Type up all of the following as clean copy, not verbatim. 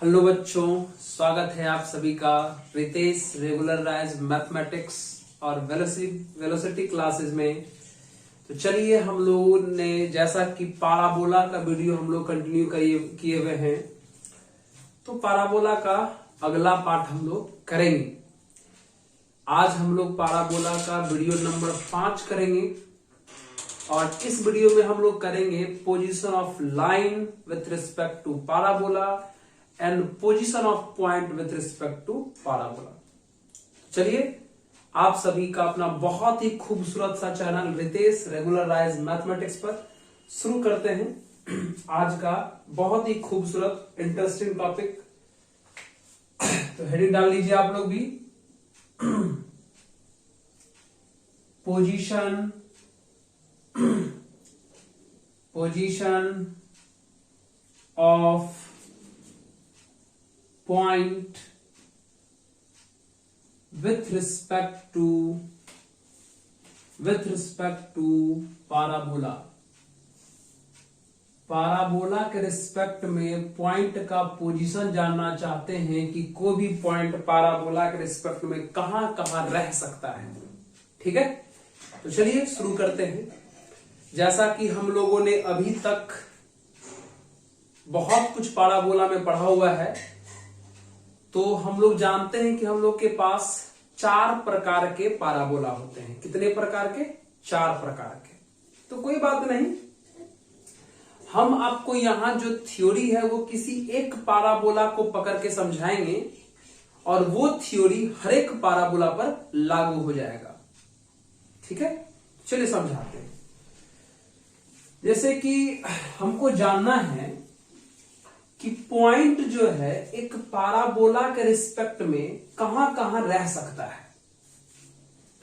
Hello बच्चों, स्वागत है आप सभी का रितेश रेगुलराइज मैथमेटिक्स और वेलोसिटी क्लासेस में। तो चलिए, हम लोगों ने जैसा कि पाराबोला का वीडियो हम लोग कंटिन्यू किए हुए हैं, तो पाराबोला का अगला पार्ट हम लोग करेंगे। आज हम लोग पाराबोला का वीडियो नंबर 5 करेंगे और इस वीडियो में हम लोग करेंगे position of line with respect to parabola and position of point with respect to parabola. चलिए, आप सभी का अपना बहुत ही खूबसूरत सा चैनल रितेश रेगुलराइज मैथमेटिक्स पर शुरू करते हैं आज का बहुत ही खूबसूरत इंटरेस्टिंग टॉपिक। तो हेडिंग डाल लीजिए आप लोग भी, position of point with respect to parabola. Parabola के रिस्पेक्ट में पॉइंट का पोजीशन जानना चाहते हैं कि कोई भी पॉइंट पाराबोला के रिस्पेक्ट में कहां कहां रह सकता है। ठीक है, तो चलिए शुरू करते हैं। जैसा कि हम लोगों ने अभी तक बहुत कुछ पाराबोला में पढ़ा हुआ है, तो हम लोग जानते हैं कि हम लोग के पास 4 प्रकार के पाराबोला होते हैं। कितने प्रकार के? 4 प्रकार के। तो कोई बात नहीं, हम आपको यहां जो थ्योरी है वो किसी एक पाराबोला को पकड़ के समझाएंगे और वो थ्योरी हर एक पाराबोला पर लागू हो जाएगा। ठीक है, चलिए समझाते हैं। जैसे कि हमको जानना है कि पॉइंट जो है एक पाराबोला के रिस्पेक्ट में कहां कहां रह सकता है।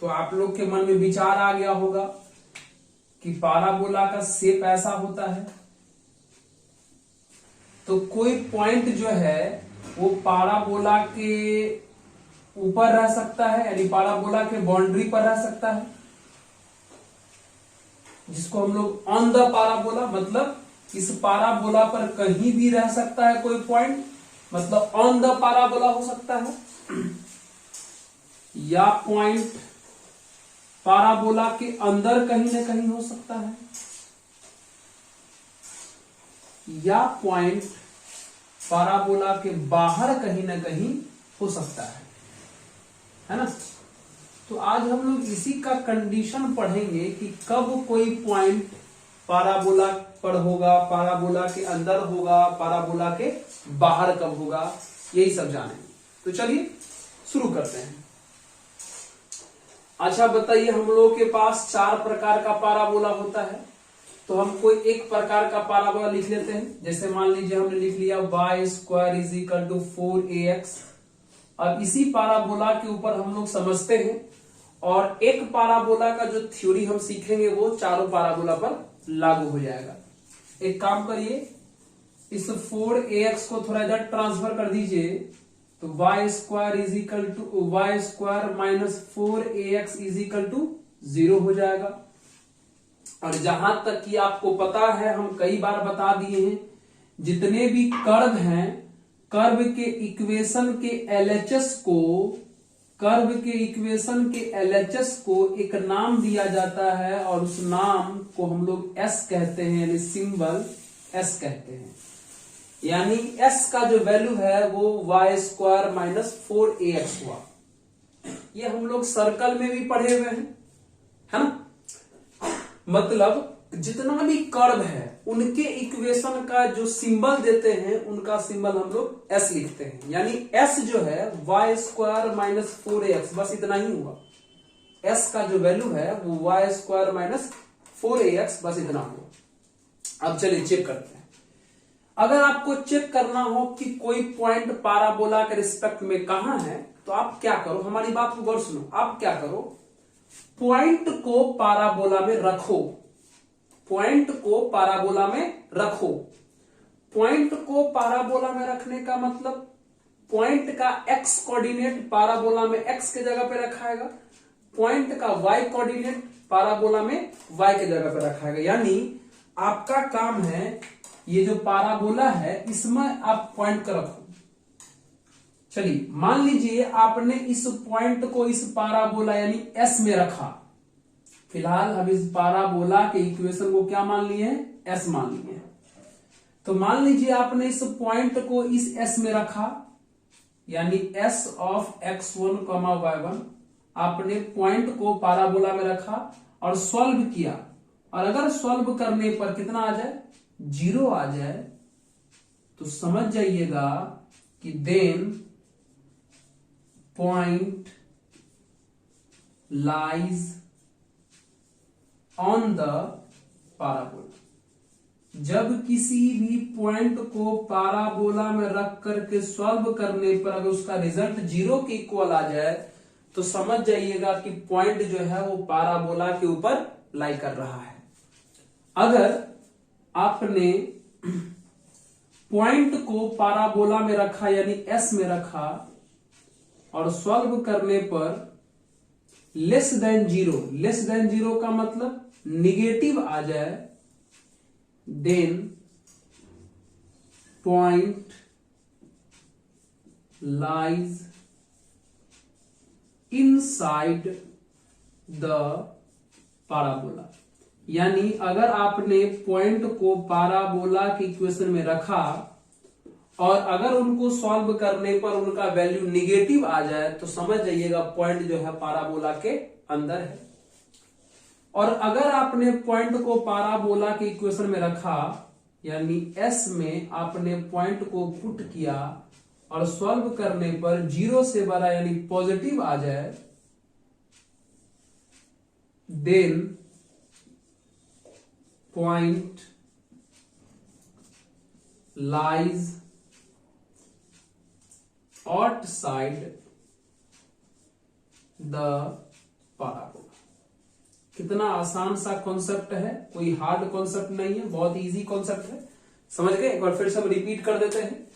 तो आप लोग के मन में विचार आ गया होगा कि पाराबोला का शेप ऐसा होता है, तो कोई पॉइंट जो है वो पाराबोला के ऊपर रह सकता है, यानी पाराबोला के बाउंड्री पर रह सकता है, जिसको हम लोग ऑन द पाराबोला, मतलब इस पाराबोला पर कहीं भी रह सकता है कोई पॉइंट, मतलब ऑन द पाराबोला हो सकता है, या पॉइंट पाराबोला के अंदर कहीं ना कहीं हो सकता है, या पॉइंट पाराबोला के बाहर कहीं ना कहीं हो सकता है ना। तो आज हम लोग इसी का कंडीशन पढ़ेंगे कि कब कोई पॉइंट पाराबोला पर होगा, पाराबोला के अंदर होगा, पाराबोला के बाहर कब होगा, यही सब जानेंगे। तो चलिए शुरू करते हैं। अच्छा बताइए, हम लोगों के पास 4 प्रकार का पाराबोला होता है, तो हम कोई एक प्रकार का पाराबोला लिख लेते हैं। जैसे मान लीजिए हमने लिख लिया y² = 4ax। अब इसी पाराबोला के ऊपर हम लोग समझते हैं और एक पाराबोला का जो थ्योरी हम सीखेंगे वो चारों पाराबोला पर लागू हो जाएगा। एक काम करिए, इस 4ax को थोड़ा इधर ट्रांसफर कर दीजिए, तो y² - 4ax = 0 हो जाएगा। और जहां तक कि आपको पता है, हम कई बार बता दिए हैं, जितने भी कर्व हैं, कर्व के इक्वेशन के LHS को एक नाम दिया जाता है और उस नाम को हम लोग S कहते हैं, यानी सिंबल S कहते हैं। यानी S का जो वैल्यू है वो y² - 4ax हुआ। ये हम लोग सर्कल में भी पढ़े हुए हैं, है ना। मतलब जितना भी कर्व है उनके इक्वेशन का जो सिंबल देते हैं, उनका सिंबल हम लोग S लिखते हैं। यानी S जो है y² - 4ax, बस इतना ही हुआ। S का जो वैल्यू है वो y² - 4ax, बस इतना हुआ। अब चलिए चेक करते हैं। अगर आपको चेक करना हो कि कोई पॉइंट पाराबोला के रिस्पेक्ट में कहां है, तो आप क्या करो, हमारी बात को गौर सुनो। आप क्या करो, पॉइंट को पाराबोला में रखो। पॉइंट को पाराबोला में रखो। पॉइंट को पाराबोला में रखने का मतलब पॉइंट का x कोऑर्डिनेट पाराबोला में x के जगह पे रखाएगा, पॉइंट का y कोऑर्डिनेट पाराबोला में y के जगह पे रखाएगा। यानी आपका काम है ये जो पाराबोला है इसमें आप पॉइंट कर रखो, चलिए मान लीजिए आपने इस पॉइंट को इस पाराबोला यानी एस में रखा। फिलहाल हम इस पाराबोला के इक्वेशन को क्या मान लिए हैं, एस मान लिए हैं। तो मान लीजिए आपने इस पॉइंट को इस एस में रखा, यानी एस ऑफ x1, y1। आपने पॉइंट को पाराबोला में रखा और सॉल्व किया, और अगर सॉल्व करने पर कितना आ जाए, 0 आ जाए, तो समझ जाइएगा कि then point lies on the parabola. जब किसी भी पॉइंट को पाराबोला में रख करके सॉल्व करने पर अगर उसका रिजल्ट 0 के इक्वल आ जाए, तो समझ जाइएगा कि पॉइंट जो है वो पाराबोला के ऊपर लाई कर रहा है। अगर आपने पॉइंट को पाराबोला में रखा यानी एस में रखा और सॉल्व करने पर लेस देन 0 का मतलब निगेटिव आ जाए, then point lies inside the parabola. यानी अगर आपने पॉइंट को पाराबोला की इक्वेशन में रखा और अगर उनको सॉल्व करने पर उनका वैल्यू निगेटिव आ जाए, तो समझ जाइएगा पॉइंट जो है पाराबोला के अंदर है। और अगर आपने पॉइंट को पाराबोला की इक्वेशन में रखा, यानी एस में आपने पॉइंट को पुट किया और सॉल्व करने पर 0 से बड़ा यानी पॉजिटिव आ जाए, then point lies outside the parabola. कितना आसान सा कॉन्सेप्ट है, कोई हार्ड कॉन्सेप्ट नहीं है, बहुत इजी कॉन्सेप्ट है। समझ गए? एक बार फिर से हम रिपीट कर देते हैं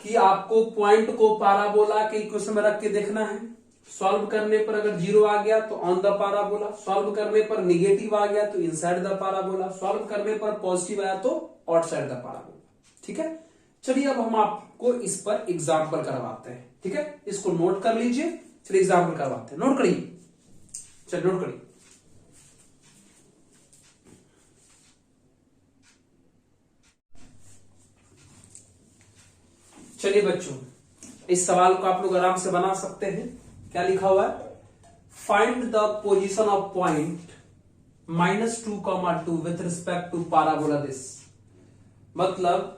कि आपको पॉइंट को पाराबोला के इक्वेशन में रख के देखना है। सॉल्व करने पर अगर 0 आ गया तो ऑन द पाराबोला, सॉल्व करने पर निगेटिव आ गया तो इनसाइड द पाराबोला, सॉल्व करने पर पॉजिटिव आया तो आउटसाइड द पाराबोला। ठीक है, चलिए अब हम आपको इस पर एग्जाम्पल करवाते हैं। ठीक है, इसको नोट कर लीजिए। चलिए एग्जाम्पल करवाते हैं, नोट करिए। चलिए नोट करिए। चलिए बच्चों, इस सवाल को आप लोग आराम से बना सकते हैं। क्या लिखा हुआ है, find the position of point -2, with respect to parabola this. मतलब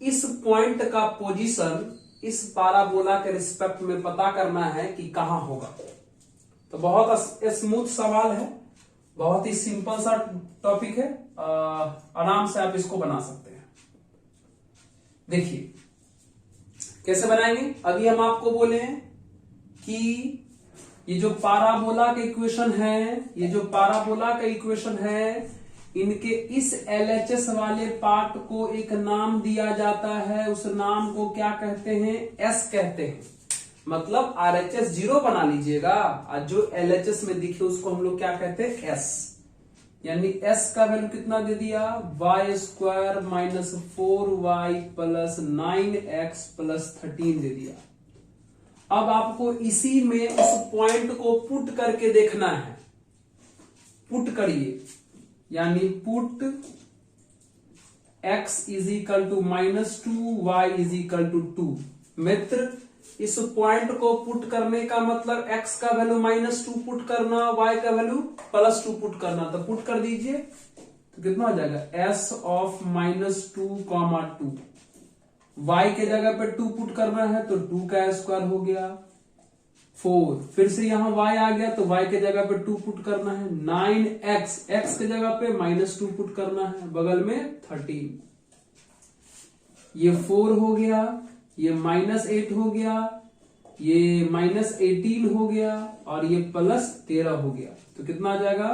इस पॉइंट का पोजीशन इस पाराबोला के रिस्पेक्ट में पता करना है कि कहां होगा। तो बहुत स्मूथ सवाल है, बहुत ही सिंपल सा टॉपिक है, आराम से आप इसको बना सकते हैं। देखिए कैसे बनाएंगे। अभी हम आपको बोले हैं कि ये जो पाराबोला का इक्वेशन है, ये जो पाराबोला का इक्वेशन है, इनके इस LHS वाले पार्ट को एक नाम दिया जाता है। उस नाम को क्या कहते हैं, S कहते हैं। मतलब RHS 0 बना लीजिएगा, और जो LHS में दिखे उसको हम लोग क्या कहते हैं, S। यानी S का वैल्यू कितना दे दिया, y² - 4y + 9x + 13 दे दिया। अब आपको इसी में उस पॉइंट को पुट करके देखना है। पुट करिए, यानी पुट x = -2, y = 2। मित्र, इस पॉइंट को पुट करने का मतलब x का वैल्यू -2 पुट करना, y का वैल्यू +2 पुट करना। तो पुट कर दीजिए, तो कितना हो जाएगा, s ऑफ -2, 2। y के जगह पे 2 पुट करना है तो 2 का स्क्वायर हो गया 4। फिर से यहां y आ गया तो y के जगह पे 2 पुट करना है, 9x, x के जगह पे -2 पुट करना है, बगल में 13। ये 4 हो गया, ये -8 हो गया, ये -18 हो गया, और ये +13 हो गया। तो कितना आ जाएगा,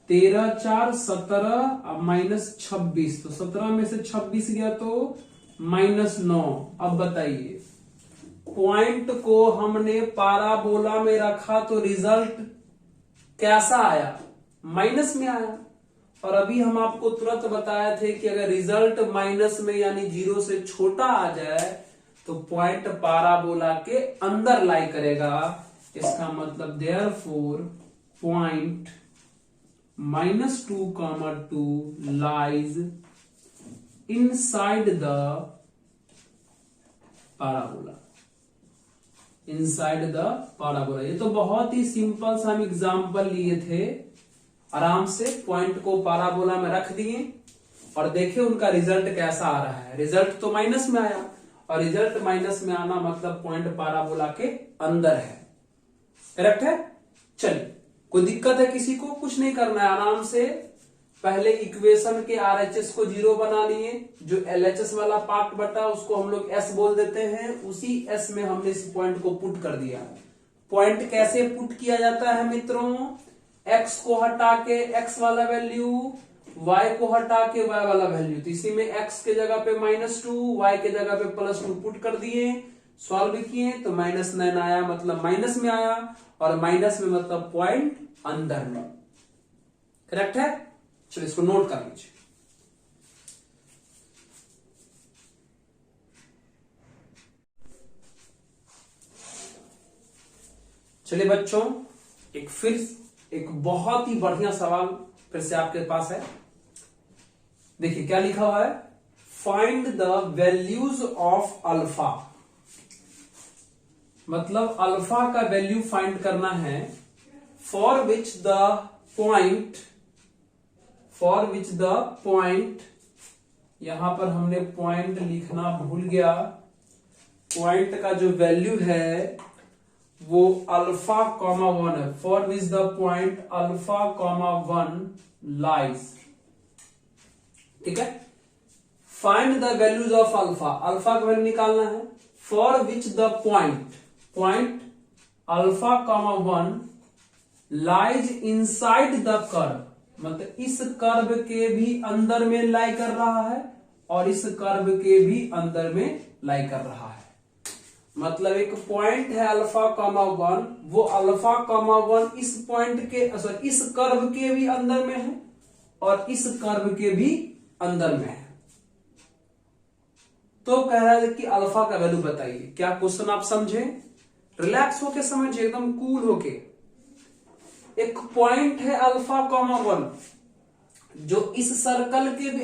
13 4 17 अब -26। तो 17 में से 26 गया तो -9। अब बताइए, पॉइंट को हमने पाराबोला में रखा तो रिजल्ट कैसा आया, माइनस में आया। और अभी हम आपको तुरंत बताए थे कि अगर रिजल्ट माइनस में यानी 0 से छोटा आ जाए तो पॉइंट पाराबोला के अंदर लाई करेगा। इसका मतलब therefore point -2, lies inside the parabola. Inside the parabola. ये तो बहुत ही सिंपल सा हम एग्जाम्पल लिए थे। आराम से पॉइंट को पाराबोला में रख दिए और देखे उनका रिजल्ट कैसा आ रहा है। रिजल्ट तो माइनस में आया, और रिजल्ट माइनस में आना मतलब पॉइंट पाराबोला के अंदर है। करेक्ट है। चलिए, कोई दिक्कत है किसी को? कुछ नहीं करना है, आराम से पहले इक्वेशन के RHS को 0 बना लिए। जो LHS वाला पार्ट बटा उसको हम लोग S बोल देते हैं। उसी S में हमने इस पॉइंट को पुट कर दिया। पॉइंट कैसे पुट किया जाता है मित्रों? X को हटा के X वाला वैल्यू, Y को हटा के Y वाला वैल्यू। तो इसी में X के जगह पे -2, Y के जगह पे +2 पुट कर दिए, सॉल्व किए तो -9 आया, मतलब माइनस में आया। और माइनस में मतलब पॉइंट अंदर में। करेक्ट है। चलिए इसको नोट कर लीजिए। चलिए बच्चों, एक बहुत ही बढ़िया सवाल फिर से आपके पास है। देखिए क्या लिखा हुआ है, find the values of alpha. मतलब अल्फा का वैल्यू फाइंड करना है फॉर विच द पॉइंट, यहां पर हमने पॉइंट लिखना भूल गया। पॉइंट का जो वैल्यू है वो अल्फा कॉमा 1 है। For which the point alpha comma 1 lies. ठीक है। Find the values of alpha. Alpha का वैल्यू निकालना है। For which the point alpha comma 1 lies inside the curve. मतलब इस कर्व के भी अंदर में लाई कर रहा है और इस कर्व के भी अंदर में लाई कर रहा है। मतलब एक पॉइंट है अल्फा कॉमा 1, वो अल्फा कॉमा 1 इस पॉइंट के इस कर्व के भी अंदर में है और इस कर्व के भी अंदर में है। तो कह रहा है कि अल्फा का वैल्यू बताइए। क्या क्वेश्चन आप समझे? रिलैक्स होके समझिए, एकदम कूल होके। एक पॉइंट है अल्फा कॉमा 1 जो इस सर्कल के भी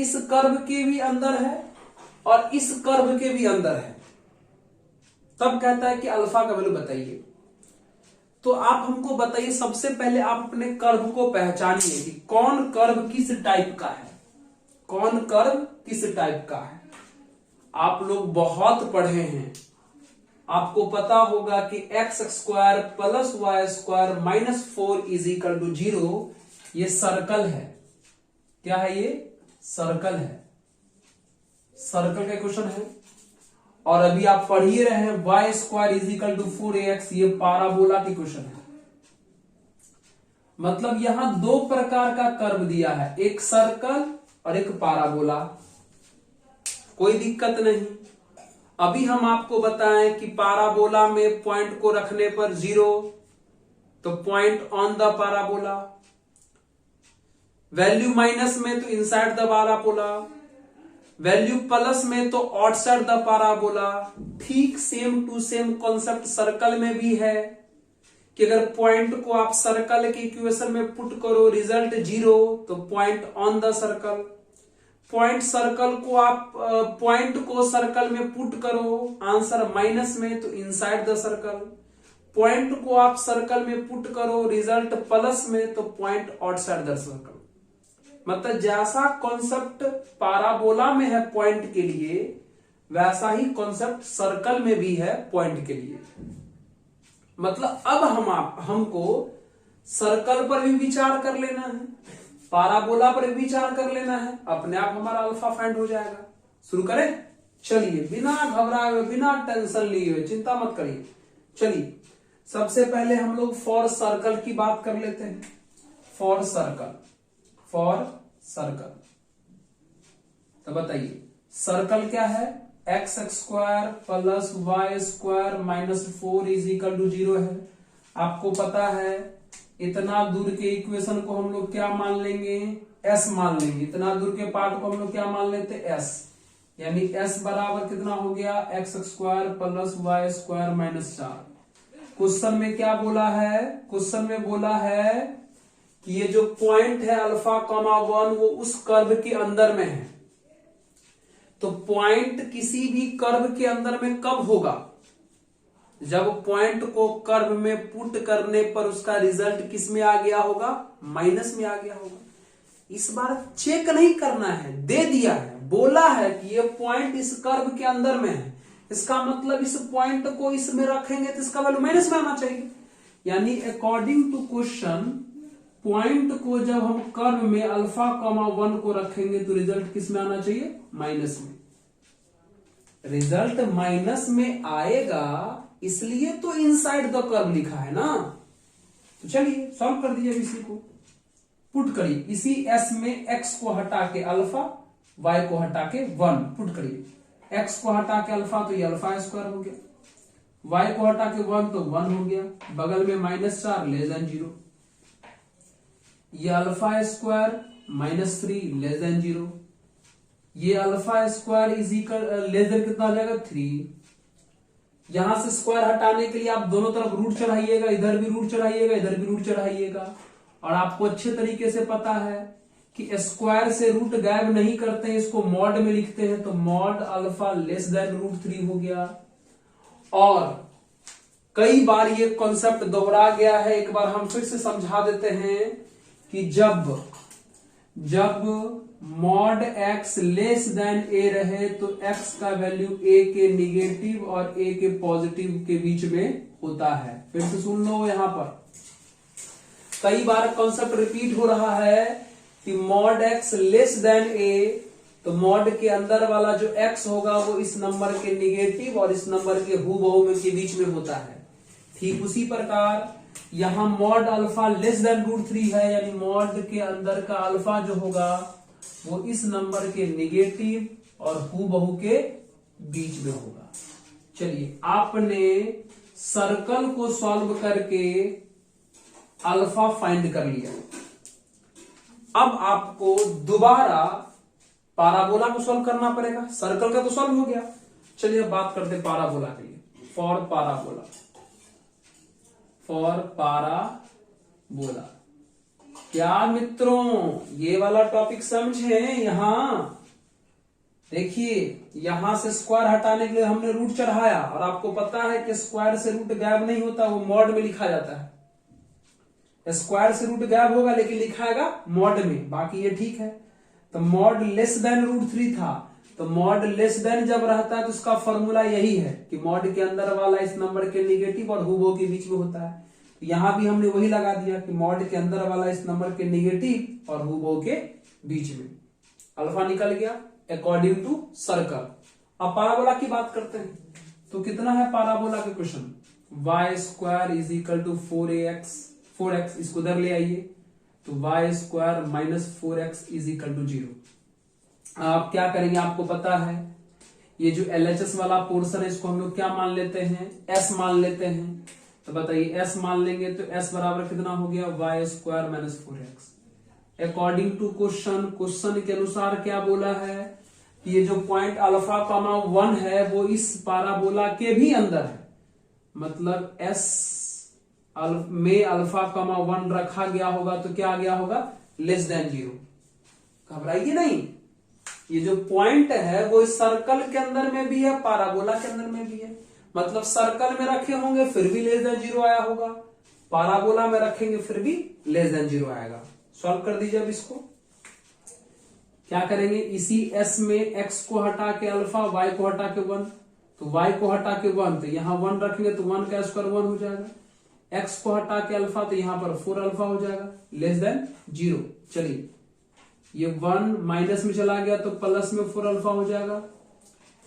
इस कर्व के भी अंदर है और इस कर्व के भी अंदर है। तब कहता है कि अल्फा का वैल्यू बताइए। तो आप हमको बताइए, सबसे पहले आप अपने कर्व को पहचानिए कि कौन कर्व किस टाइप का है। कौन कर्व किस टाइप का है। आप लोग बहुत पढ़े हैं, आपको पता होगा कि x² + y² - 4 = 0 ये सर्कल है। क्या है ये? सर्कल है। सर्कल का क्वेश्चन है। और अभी आप पढ़ ही रहे हैं y² = 4ax, ये पाराबोला की क्वेश्चन है। मतलब यहां दो प्रकार का कर्व दिया है, एक सर्कल और एक पाराबोला। कोई दिक्कत नहीं। अभी हम आपको बताएं कि पाराबोला में पॉइंट को रखने पर 0, तो point on the parabola. Value minus में तो inside the parabola. Value plus में तो आउटसाइड द पाराबोला। ठीक same to same concept circle में भी है कि अगर पॉइंट को आप सर्कल के इक्वेशन में पुट करो, रिजल्ट 0, तो point on the circle. Point को सर्कल में पुट करो, आंसर माइनस में, तो इनसाइड द सर्कल। पॉइंट को आप सर्कल में पुट करो, रिजल्ट प्लस में, तो पॉइंट आउटसाइड द सर्कल। मतलब जैसा कॉन्सेप्ट पाराबोला में है पॉइंट के लिए, वैसा ही कॉन्सेप्ट सर्कल में भी है पॉइंट के लिए। मतलब अब हमको सर्कल पर भी विचार कर लेना है, पाराबोला पर भी विचार कर लेना है, अपने आप हमारा अल्फा फाइंड हो जाएगा। शुरू करें? चलिए, बिना घबराए हुए, बिना टेंशन लिए हुए, चिंता मत करिए। चलिए सबसे पहले हम लोग फॉर सर्कल की बात कर लेते हैं। फॉर सर्कल तो बताइए सर्कल क्या है? x² + y² - 4 = 0 है। आपको पता है इतना दूर के इक्वेशन को हम लोग क्या मान लेंगे? s मान लेंगे। इतना दूर के पार्ट को हम लोग क्या मान लेते? s। यानी s बराबर कितना हो गया x square plus y square minus 4। Question में क्या बोला है, क्वेश्चन में बोला है कि ये जो पॉइंट है अल्फा कॉमा 1 वो उस कर्व के अंदर में है। तो पॉइंट किसी भी कर्व के अंदर में कब होगा, जब पॉइंट को कर्व में पुट करने पर उसका रिजल्ट किस में आ गया होगा, माइनस में आ गया होगा। इस बार चेक नहीं करना है, दे दिया है, बोला है कि ये पॉइंट इस कर्व के अंदर में है, इसका मतलब इस पॉइंट को इसमें रखेंगे तो इसका वैल्यू माइनस में आना चाहिए। यानी अकॉर्डिंग टू क्वेश्चन पॉइंट को जब हम कर्व में अल्फा कॉमा 1 को रखेंगे तो रिजल्ट किस में आना चाहिए, माइनस में। रिजल्ट माइनस में आएगा इसलिए तो इनसाइड द कर्व लिखा है ना। तो चलिए सॉल्व कर दीजिए, इसी को पुट करिए, इसी s में x को हटा के अल्फा, y को हटा के 1 पुट करिए। x को हटा के अल्फा तो ये अल्फा स्क्वायर हो गया, y को हटा के 1 तो 1 हो गया, बगल में -4 लेस देन 0, ये अल्फा स्क्वायर -3 लेस देन 0, ये alpha square is equal less than कितना हो जाएगा 3। यहां से स्क्वायर हटाने के लिए आप दोनों तरफ रूट चढ़ाइएगा, इधर भी रूट चढ़ाइएगा, इधर भी रूट चढ़ाइएगा। और आपको अच्छे तरीके से पता है कि स्क्वायर से रूट गायब नहीं करते हैं, इसको मॉड में लिखते हैं, तो मॉड अल्फा लेस देन √3 हो गया। और कई बार ये कॉन्सेप्ट दोहरा गया है, एक बार हम फिर से समझा देते हैं कि जब mod x less than a रहे तो x का वैल्यू a के निगेटिव और a के पॉजिटिव के बीच में होता है। फिर से सुन लो, यहां पर कई बार कॉन्सेप्ट रिपीट हो रहा है कि mod x less than a, तो मॉड के अंदर वाला जो x होगा वो इस नंबर के निगेटिव और इस नंबर के हूबहू के बीच में होता है। ठीक उसी प्रकार यहां मॉड अल्फा लेस देन √3 है, यानी मॉड के अंदर का अल्फा जो होगा वो इस नंबर के निगेटिव और हूबहू के बीच में होगा। चलिए, आपने सर्कल को सॉल्व करके अल्फा फाइंड कर लिया, अब आपको दोबारा पाराबोला को सॉल्व करना पड़ेगा। सर्कल का तो सॉल्व हो गया, चलिए अब बात करते हैं पाराबोला के लिए। फॉर पाराबोला क्या मित्रों, ये वाला टॉपिक समझे। यहां देखिए, यहां से स्क्वायर हटाने के लिए हमने रूट चढ़ाया, और आपको पता है कि स्क्वायर से रूट गायब नहीं होता, वो मॉड में लिखा जाता है। स्क्वायर से रूट गायब होगा लेकिन लिखाएगा मॉड में, बाकी ये ठीक है। तो मॉड लेस देन √3 था, तो मॉड लेस देन जब रहता है तो उसका फॉर्मूला यही है कि मॉड के अंदर वाला इस नंबर के निगेटिव और हूबहू के बीच में होता है। तो यहां भी हमने वही लगा दिया कि मॉड के अंदर वाला इस नंबर के निगेटिव और हूबहू के बीच में। अल्फा निकल गया अकॉर्डिंग टू सर्कल। अब पाराबोला की बात करते हैं, तो कितना है पाराबोला के question, y square is equal to 4x, इसको उधर ले आइए, तो y square -4x is equal to 0। आप क्या करेंगे, आपको पता है ये जो LHS वाला पोर्शन है इसको हम लोग क्या मान लेते हैं, s मान लेते हैं। तो बताइए s मान लेंगे तो s बराबर कितना हो गया, y square -4x। According to question के अनुसार क्या बोला है कि ये जो पॉइंट अल्फा कॉमा 1 है वो इस पाराबोला के भी अंदर है, मतलब s में अल्फा कॉमा 1 रखा गया होगा तो क्या आ गया होगा, लेस देन 0। घबराइए नहीं, ये जो पॉइंट है वो इस सर्कल के अंदर में भी है, पाराबोला के अंदर में भी है। मतलब सर्कल में रखे होंगे फिर भी लेस देन 0 आया होगा, पाराबोला में रखेंगे फिर भी लेस देन 0 आएगा। सॉल्व कर दीजिए। अब इसको क्या करेंगे, इसी s में x को हटा के अल्फा, y को हटा के 1, तो y को हटा के 1, तो यहां 1 रखेंगे तो 1 का स्क्वायर 1 हो जाएगा। x को हटा के अल्फा तो यहां पर 4 अल्फा हो जाएगा लेस देन 0। चलिए, ये 1 माइनस में चला गया तो प्लस में 4 अल्फा हो जाएगा।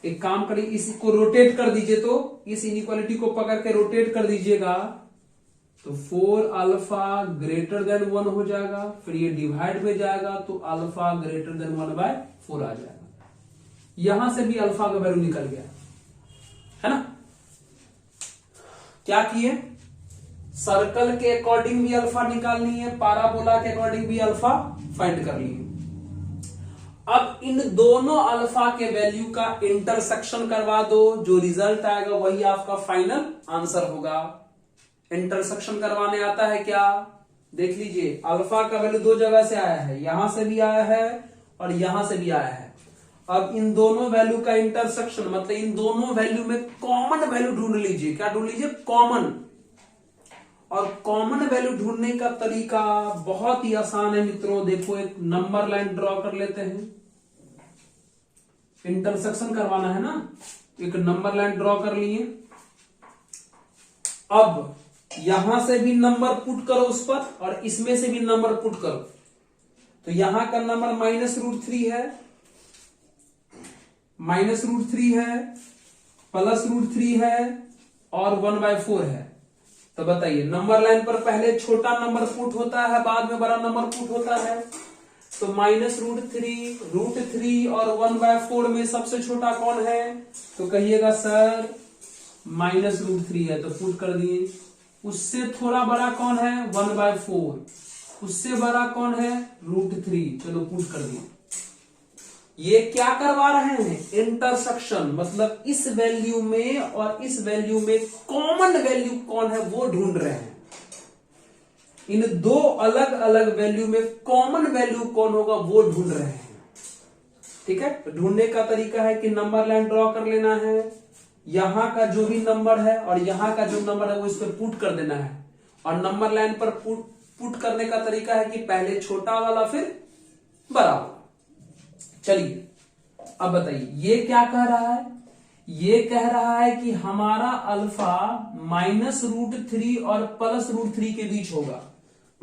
एक काम करिए, इसको रोटेट कर दीजिए, तो इस इनइक्वालिटी को पकड़ के रोटेट कर दीजिएगा तो 4 अल्फा ग्रेटर देन 1 हो जाएगा, फिर ये डिवाइड में जाएगा तो अल्फा ग्रेटर देन 1/4 आ जाएगा। यहां से भी अल्फा का वैल्यू निकल गया है ना। क्या किए, सर्कल के अकॉर्डिंग भी अल्फा निकालनी है, पाराबोला के अकॉर्डिंग भी अल्फा फाइंड करनी है। अब इन दोनों अल्फा के वैल्यू का इंटरसेक्शन करवा दो, जो रिजल्ट आएगा वही आपका फाइनल आंसर होगा। इंटरसेक्शन करवाने आता है क्या, देख लीजिए, अल्फा का वैल्यू दो जगह से आया है, यहां से भी आया है और यहां से भी आया है। अब इन दोनों वैल्यू का इंटरसेक्शन मतलब इन दोनों वैल्यू में कॉमन वैल्यू ढूंढ लीजिए। क्या ढूंढ लीजिए, कॉमन। और कॉमन वैल्यू ढूंढने का तरीका बहुत ही आसान है मित्रों। देखो, एक नंबर लाइन ड्रॉ कर लेते हैं, इंटरसेक्शन करवाना है ना, एक नंबर लाइन ड्रॉ कर लिए। अब यहां से भी नंबर पुट करो उस पर और इसमें से भी नंबर पुट करो। तो यहां का नंबर -√3 है, -√3 है, +√3 है और 1/4 है। तो बताइए, नंबर लाइन पर पहले छोटा नंबर पुट होता है, बाद में बड़ा नंबर पुट होता है। तो -√3, √3 और 1/4 में सबसे छोटा कौन है? तो कहिएगा सर -√3 है, तो पुट कर दिए। उससे थोड़ा बड़ा कौन है? 1/4। उससे बड़ा कौन है? √3, चलो पुट कर दिए। ये क्या करवा रहे हैं? इंटरसेक्शन, मतलब इस वैल्यू में और इस वैल्यू में कॉमन वैल्यू कौन है वो ढूंढ रहे हैं। इन दो अलग अलग वैल्यू में कॉमन वैल्यू कौन होगा वो ढूंढ रहे हैं। ठीक है, तो ढूंढने का तरीका है कि नंबर लाइन ड्रॉ कर लेना है, यहां का जो भी नंबर है और यहां का जो नंबर है वो इस पर पुट कर देना है। और नंबर लाइन पर पुट करने का तरीका है कि पहले छोटा वाला फिर बड़ा वाला। चलिए अब बताइए, ये क्या कह रहा है? ये कह रहा है कि हमारा अल्फा -√3 और +√3 के बीच होगा,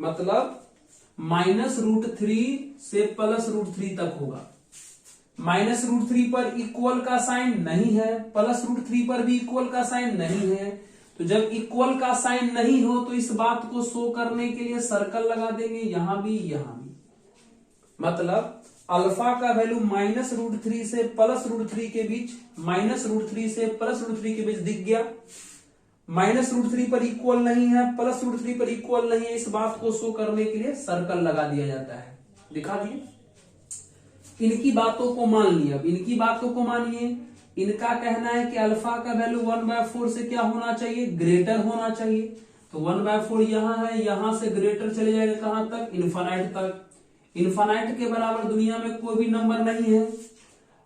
मतलब -√3 से +√3 तक होगा। -√3 पर इक्वल का साइन नहीं है, +√3 पर भी इक्वल का साइन नहीं है। तो जब इक्वल का साइन नहीं हो तो इस बात को शो करने के लिए सर्कल लगा देंगे, यहां भी यहां भी। मतलब अल्फा का वैल्यू -√3 से +√3 के बीच, -√3 से +√3 के बीच दिख गया। -√3 पर इक्वल नहीं है, +√3 पर इक्वल नहीं है, इस बात को शो करने के लिए सर्कल लगा दिया जाता है। दिखा दिए। इनकी बातों को मान लिया। अब इनकी बातों को मानिए। इनका कहना है कि अल्फा का वैल्यू 1/4 से क्या होना चाहिए? ग्रेटर होना चाहिए। तो 1/4 यहां है, यहां से ग्रेटर चले जाएगा कहां तक? इन्फिनाइट तक। इन्फिनाइट के बराबर दुनिया में कोई भी नंबर नहीं है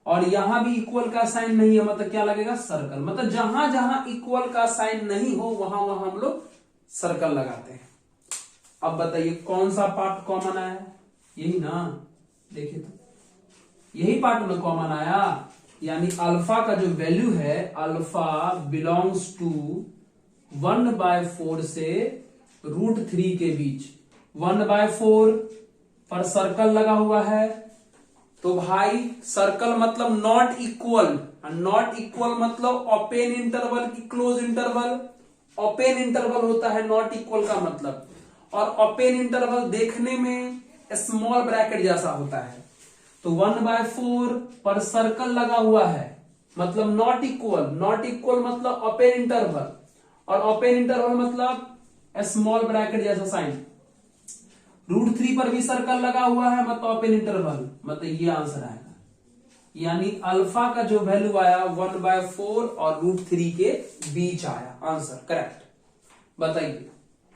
और यहां भी इक्वल का साइन नहीं है, मतलब क्या लगेगा? सर्कल। मतलब जहां जहां इक्वल का साइन नहीं हो वहां वहां हम लोग सर्कल लगाते हैं। अब बताइए कौन सा पार्ट कॉमन आया? यही ना, देखिए तो यही पार्ट में कॉमन आया। यानी अल्फा का जो वैल्यू है, अल्फा बिलोंग्स टू 1/4 से √3 के बीच। 1/4 पर सर्कल लगा हुआ है, तो भाई सर्कल मतलब नॉट इक्वल। नॉट इक्वल मतलब ओपन इंटरवल की क्लोज इंटरवल। ओपन इंटरवल होता है नॉट इक्वल का मतलब, और ओपन इंटरवल देखने में स्मॉल ब्रैकेट जैसा होता है। तो 1/4 पर सर्कल लगा हुआ है, मतलब नॉट इक्वल। नॉट इक्वल मतलब ओपन इंटरवल, और ओपन इंटरवल मतलब स्मॉल ब्रैकेट जैसा साइन। √3 पर भी सर्कल लगा हुआ है, मतलब ओपन इंटरवल, मतलब ये आंसर आएगा। यानी अल्फा का जो वैल्यू आया 1/4 और √3 के बीच आया। Answer correct. बताइए,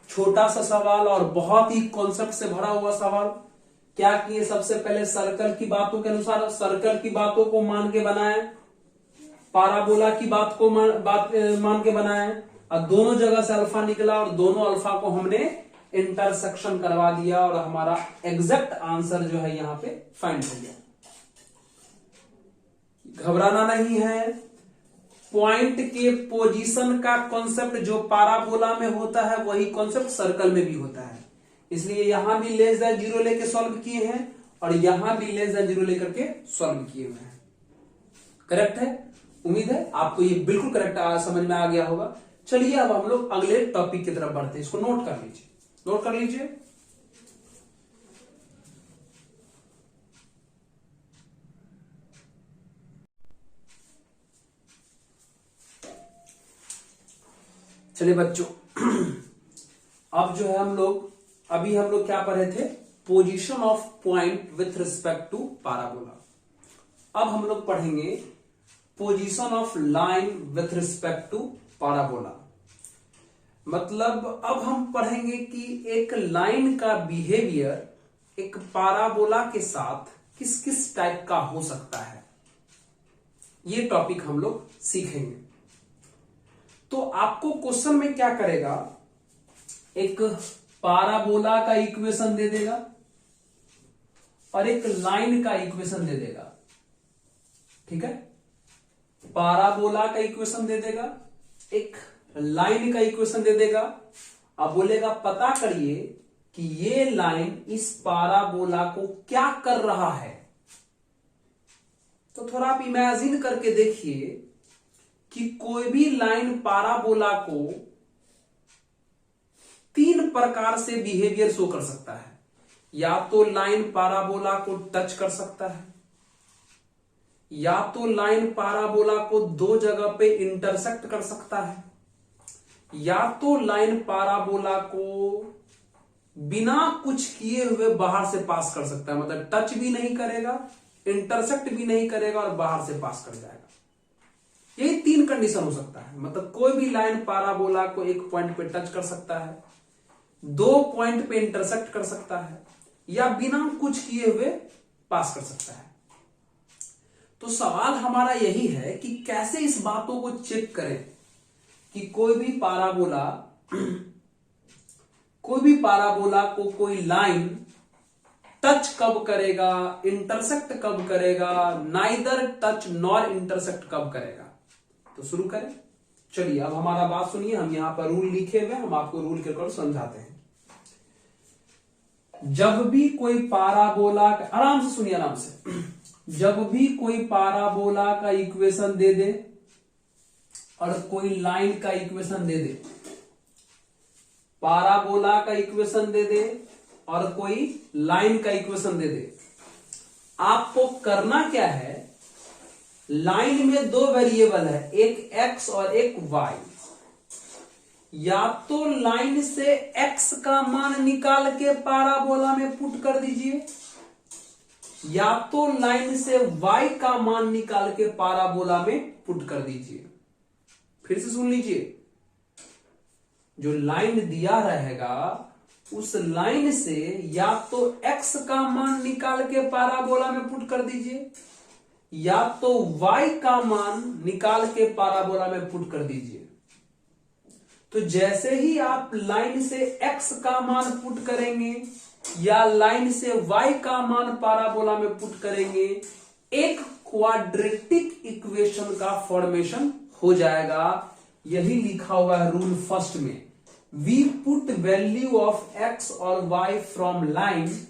छोटा सा सवाल और बहुत ही कॉन्सेप्ट से भरा हुआ सवाल। क्या किए? सबसे पहले सर्कल की बातों के अनुसार, सर्कल की बातों को मान के बनाए, पाराबोला की बात को मान के बनाए, और दोनों जगह से अल्फा निकला और दोनों अल्फा को हमने इंटरसेक्शन करवा दिया और हमारा एग्जैक्ट आंसर जो है यहां पे फाइंड हो गया। घबराना नहीं है। पॉइंट के पोजीशन का कॉन्सेप्ट जो पाराबोला में होता है वही कॉन्सेप्ट सर्कल में भी होता है। इसलिए यहां भी लेस देन 0 लेके सॉल्व किए हैं और यहां भी लेस देन 0 लेकर के सॉल्व किए हुए हैं। करेक्ट है? उम्मीद है आपको ये बिल्कुल करेक्ट समझ में आ गया होगा। चलिए अब हम लोग अगले टॉपिक की तरफ बढ़ते हैं। इसको नोट कर लीजिए, नोट कर लीजिए। चलिए बच्चों, अब जो है हम लोग क्या पढ़े थे? Position of point with respect to parabola. अब हम लोग पढ़ेंगे position of line with respect to parabola. मतलब अब हम पढ़ेंगे कि एक लाइन का बिहेवियर एक पैराबोला के साथ किस किस टाइप का हो सकता है, ये टॉपिक हम लोग सीखेंगे। तो आपको क्वेश्चन में क्या करेगा, एक पैराबोला का इक्वेशन दे देगा और एक लाइन का इक्वेशन दे देगा। ठीक है, पैराबोला का इक्वेशन दे देगा, एक लाइन का इक्वेशन दे देगा। अब बोलेगा पता करिए कि ये लाइन इस पैराबोला को क्या कर रहा है। तो थोड़ा आप इमेजिन करके देखिए कि कोई भी लाइन पैराबोला को तीन प्रकार से बिहेवियर शो कर सकता है। या तो लाइन पैराबोला को टच कर सकता है, या तो लाइन पैराबोला को दो जगह पे इंटरसेक्ट कर सकता है, या तो लाइन पैराबोला को बिना कुछ किए हुए बाहर से पास कर सकता है। मतलब टच भी नहीं करेगा, इंटरसेक्ट भी नहीं करेगा और बाहर से पास कर जाएगा। यही तीन कंडीशन हो सकता है। मतलब कोई भी लाइन पैराबोला को एक पॉइंट पे टच कर सकता है, दो पॉइंट पे इंटरसेक्ट कर सकता है, या बिना कुछ किए हुए पास कर सकता है। तो सवाल हमारा यही है कि कैसे इस बातों को चेक करें कि कोई भी पैराबोला को कोई लाइन टच कब करेगा, इंटरसेक्ट कब करेगा, नाइदर टच नॉर इंटरसेक्ट कब करेगा। तो शुरू करें। चलिए अब हमारा बात सुनिए, हम यहां पर रूल लिखे हुए, हम आपको रूल के अकॉर्डिंग समझाते हैं। जब भी कोई पैराबोला, आराम से सुनिए, आराम से। जब भी कोई पैराबोला का इक्वेशन दे दे और कोई लाइन का इक्वेशन दे दे, पैराबोला का इक्वेशन दे दे और कोई लाइन का इक्वेशन दे दे, आपको करना क्या है, लाइन में दो वेरिएबल है, एक x और एक y। या तो लाइन से x का मान निकाल के पैराबोला में पुट कर दीजिए, या तो लाइन से y का मान निकाल के पैराबोला में पुट कर दीजिए। फिर से सुन लीजिए, जो लाइन दिया रहेगा उस लाइन से या तो x का मान निकाल के पैराबोला में पुट कर दीजिए, या तो y का मान निकाल के पैराबोला में पुट कर दीजिए। तो जैसे ही आप लाइन से x का मान पुट करेंगे या लाइन से y का मान पैराबोला में पुट करेंगे, एक क्वाड्रेटिक इक्वेशन का फॉर्मेशन हो जाएगा। यही लिखा हुआ है रूल फर्स्ट में, we put value of x और y from line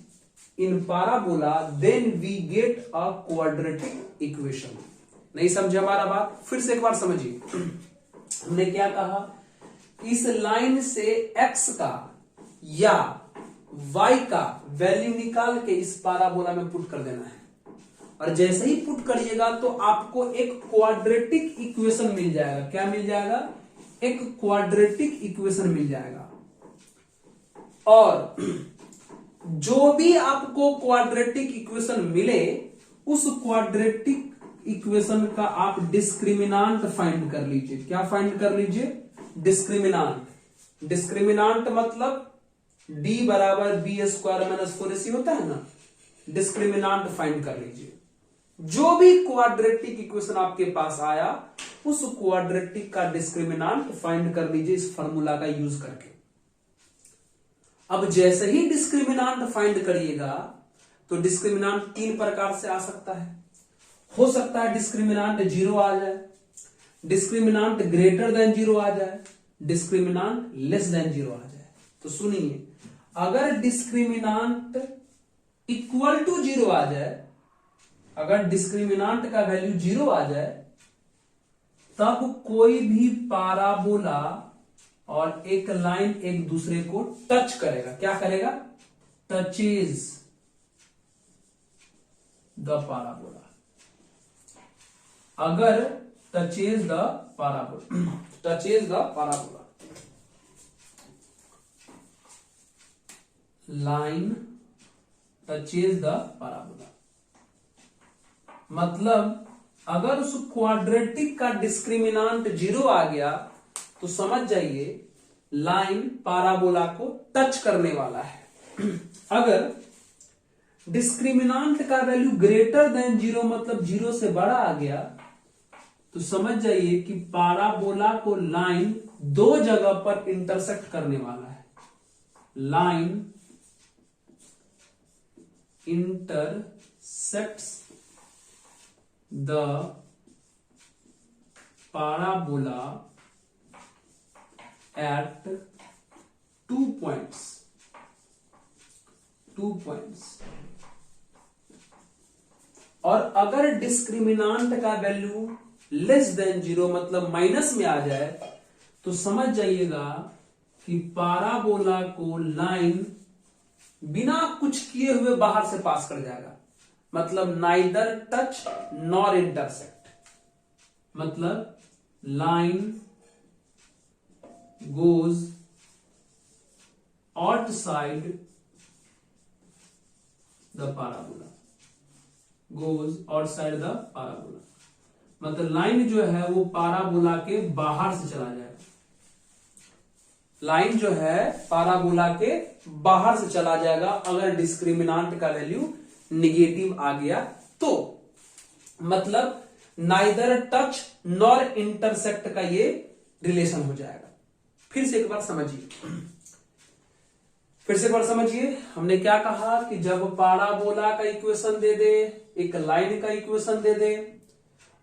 in parabola then we get a quadratic equation. नहीं समझे हमारा बात? फिर से एक बार समझिए। हमने क्या कहा, इस लाइन से x का या y का वैल्यू निकाल के इस पैराबोला में पुट कर देना है, और जैसे ही पुट करिएगा तो आपको एक क्वाड्रेटिक इक्वेशन मिल जाएगा। क्या मिल जाएगा? एक क्वाड्रेटिक इक्वेशन मिल जाएगा। और जो भी आपको क्वाड्रेटिक इक्वेशन मिले, उस क्वाड्रेटिक इक्वेशन का आप डिस्क्रिमिनांट फाइंड कर लीजिए। क्या फाइंड कर लीजिए? डिस्क्रिमिनांट। डिस्क्रिमिनांट मतलब d बराबर बी स्क्वायर माइनस 4ac होता है ना, डिस्क्रिमिनांट फाइंड कर लीजिए। जो भी क्वाड्रेटिक इक्वेशन आपके पास आया, उस क्वाड्रेटिक का डिस्क्रिमिनांट फाइंड कर लीजिए इस फॉर्मूला का यूज करके। अब जैसे ही डिस्क्रिमिनांट फाइंड करिएगा तो डिस्क्रिमिनांट तीन प्रकार से आ सकता है। हो सकता है डिस्क्रिमिनांट 0 आ जाए, डिस्क्रिमिनांट ग्रेटर देन 0 आ जाए, डिस्क्रिमिनांट लेस देन 0 आ जाए। तो सुनिए, अगर डिस्क्रिमिनांट इक्वल टू 0 आ जाए, अगर डिस्क्रिमिनांट का वैल्यू 0 आ जाए, तब कोई भी पैराबोला और एक लाइन एक दूसरे को टच करेगा। क्या करेगा? Touches the parabola. अगर touches the parabola, touches the parabola, line touches the parabola. मतलब अगर उस क्वाड्रेटिक का डिस्क्रिमिनांट 0 आ गया तो समझ जाइए लाइन पाराबोला को टच करने वाला है। अगर डिस्क्रिमिनांट का वैल्यू ग्रेटर देन 0 मतलब 0 से बड़ा आ गया तो समझ जाइए कि पाराबोला को लाइन दो जगह पर इंटरसेक्ट करने वाला है। Line intersects the parabola at 2 points। और अगर डिस्क्रिमिनांट का वैल्यू लेस देन 0 मतलब माइनस में आ जाए तो समझ जाइएगा कि पाराबोला को लाइन बिना कुछ किए हुए बाहर से पास कर जाएगा। मतलब नाइदर टच नॉर इंटरसेक्ट, मतलब line goes outside the parabola, मतलब लाइन जो है वो पाराबोला के बाहर से चला जाएगा। लाइन जो है पाराबोला के बाहर से चला जाएगा अगर डिस्क्रिमिनांट का वैल्यू निगेटिव आ गया तो। मतलब नाइदर टच नॉर इंटरसेक्ट का ये रिलेशन हो जाएगा। फिर से एक बार समझिए, हमने क्या कहा कि जब पाराबोला का इक्वेशन दे दे, एक लाइन का इक्वेशन दे दे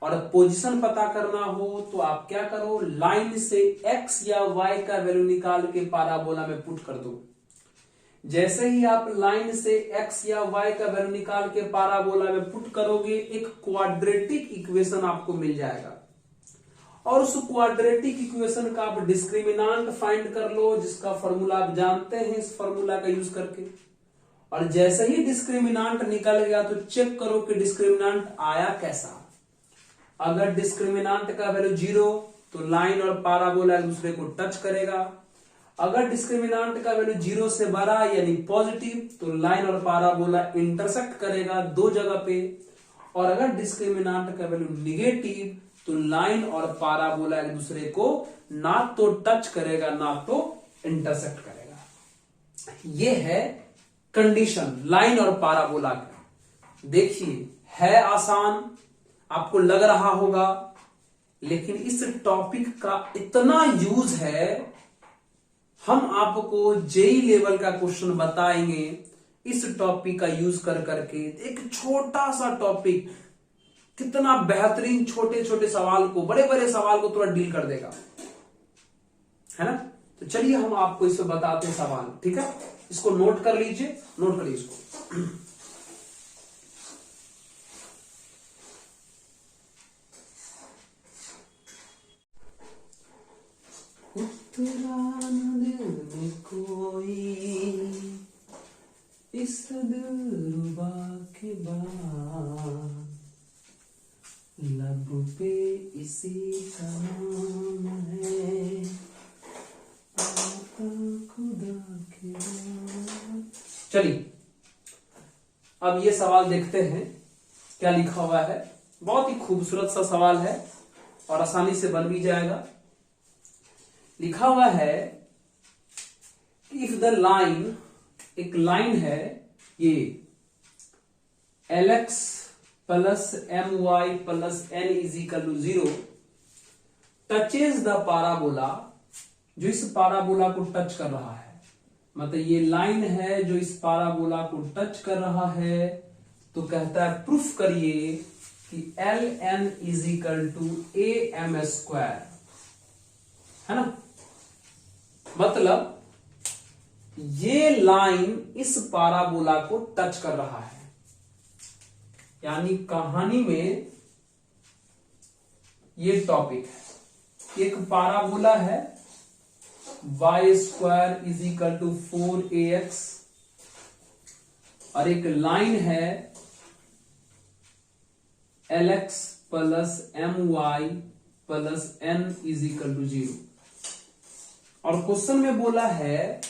और पोजीशन पता करना हो तो आप क्या करो, लाइन से x या y का वैल्यू निकाल के पाराबोला में पुट कर दो। जैसे ही आप लाइन से x या y का वैल्यू निकाल के पाराबोला में पुट करोगे एक क्वाड्रेटिक इक्वेशन आपको मिल जाएगा और उस क्वाड्रेटिक इक्वेशन का आप डिस्क्रिमिनांट फाइंड कर लो जिसका फॉर्मूला आप जानते हैं इस फॉर्मूला का यूज करके। और जैसे ही डिस्क्रिमिनांट निकल गया तो चेक करो कि डिस्क्रिमिनांट आया कैसा। अगर डिस्क्रिमिनांट का वैल्यू 0 तो लाइन और पाराबोला एक दूसरे को टच करेगा। अगर डिस्क्रिमिनांट का वैल्यू 0 से बड़ा यानी पॉजिटिव तो लाइन और पाराबोला इंटरसेक्ट करेगा दो जगह पे। और अगर डिस्क्रिमिनांट का वैल्यू निगेटिव तो लाइन और पाराबोला एक दूसरे को ना तो टच करेगा ना तो इंटरसेक्ट करेगा। यह है कंडीशन लाइन और पाराबोला का। देखिए है आसान, आपको लग रहा होगा, लेकिन इस टॉपिक का इतना यूज है। हम आपको जेई लेवल का क्वेश्चन बताएंगे इस टॉपिक का यूज कर करके। एक छोटा सा टॉपिक कितना बेहतरीन छोटे छोटे सवाल को, बड़े बड़े सवाल को थोड़ा डील कर देगा, है ना। तो चलिए हम आपको इसमें बताते हैं सवाल, ठीक है। इसको नोट कर लीजिए, नोट करिए इसको। दिल में कोई इस दिलरुबा के बाद लब पे इसी का नाम है खुदा के बाद। चलिए अब ये सवाल देखते हैं क्या लिखा हुआ है। बहुत ही खूबसूरत सा सवाल है और आसानी से बन भी जाएगा। लिखा हुआ है कि इफ द लाइन, एक लाइन है ये Lx plus My plus n is equal to 0 touches the parabola, जो इस पाराबोला को टच कर रहा है। मतलब ये लाइन है जो इस पाराबोला को टच कर रहा है। तो कहता है प्रूफ करिए कि Ln is equal to am square, है ना। मतलब ये लाइन इस पाराबोला को टच कर रहा है, यानी कहानी में ये टॉपिक है। एक पाराबोला है y square is equal to 4ax और एक लाइन है Lx plus my plus n is equal to 0। और क्वेश्चन में बोला है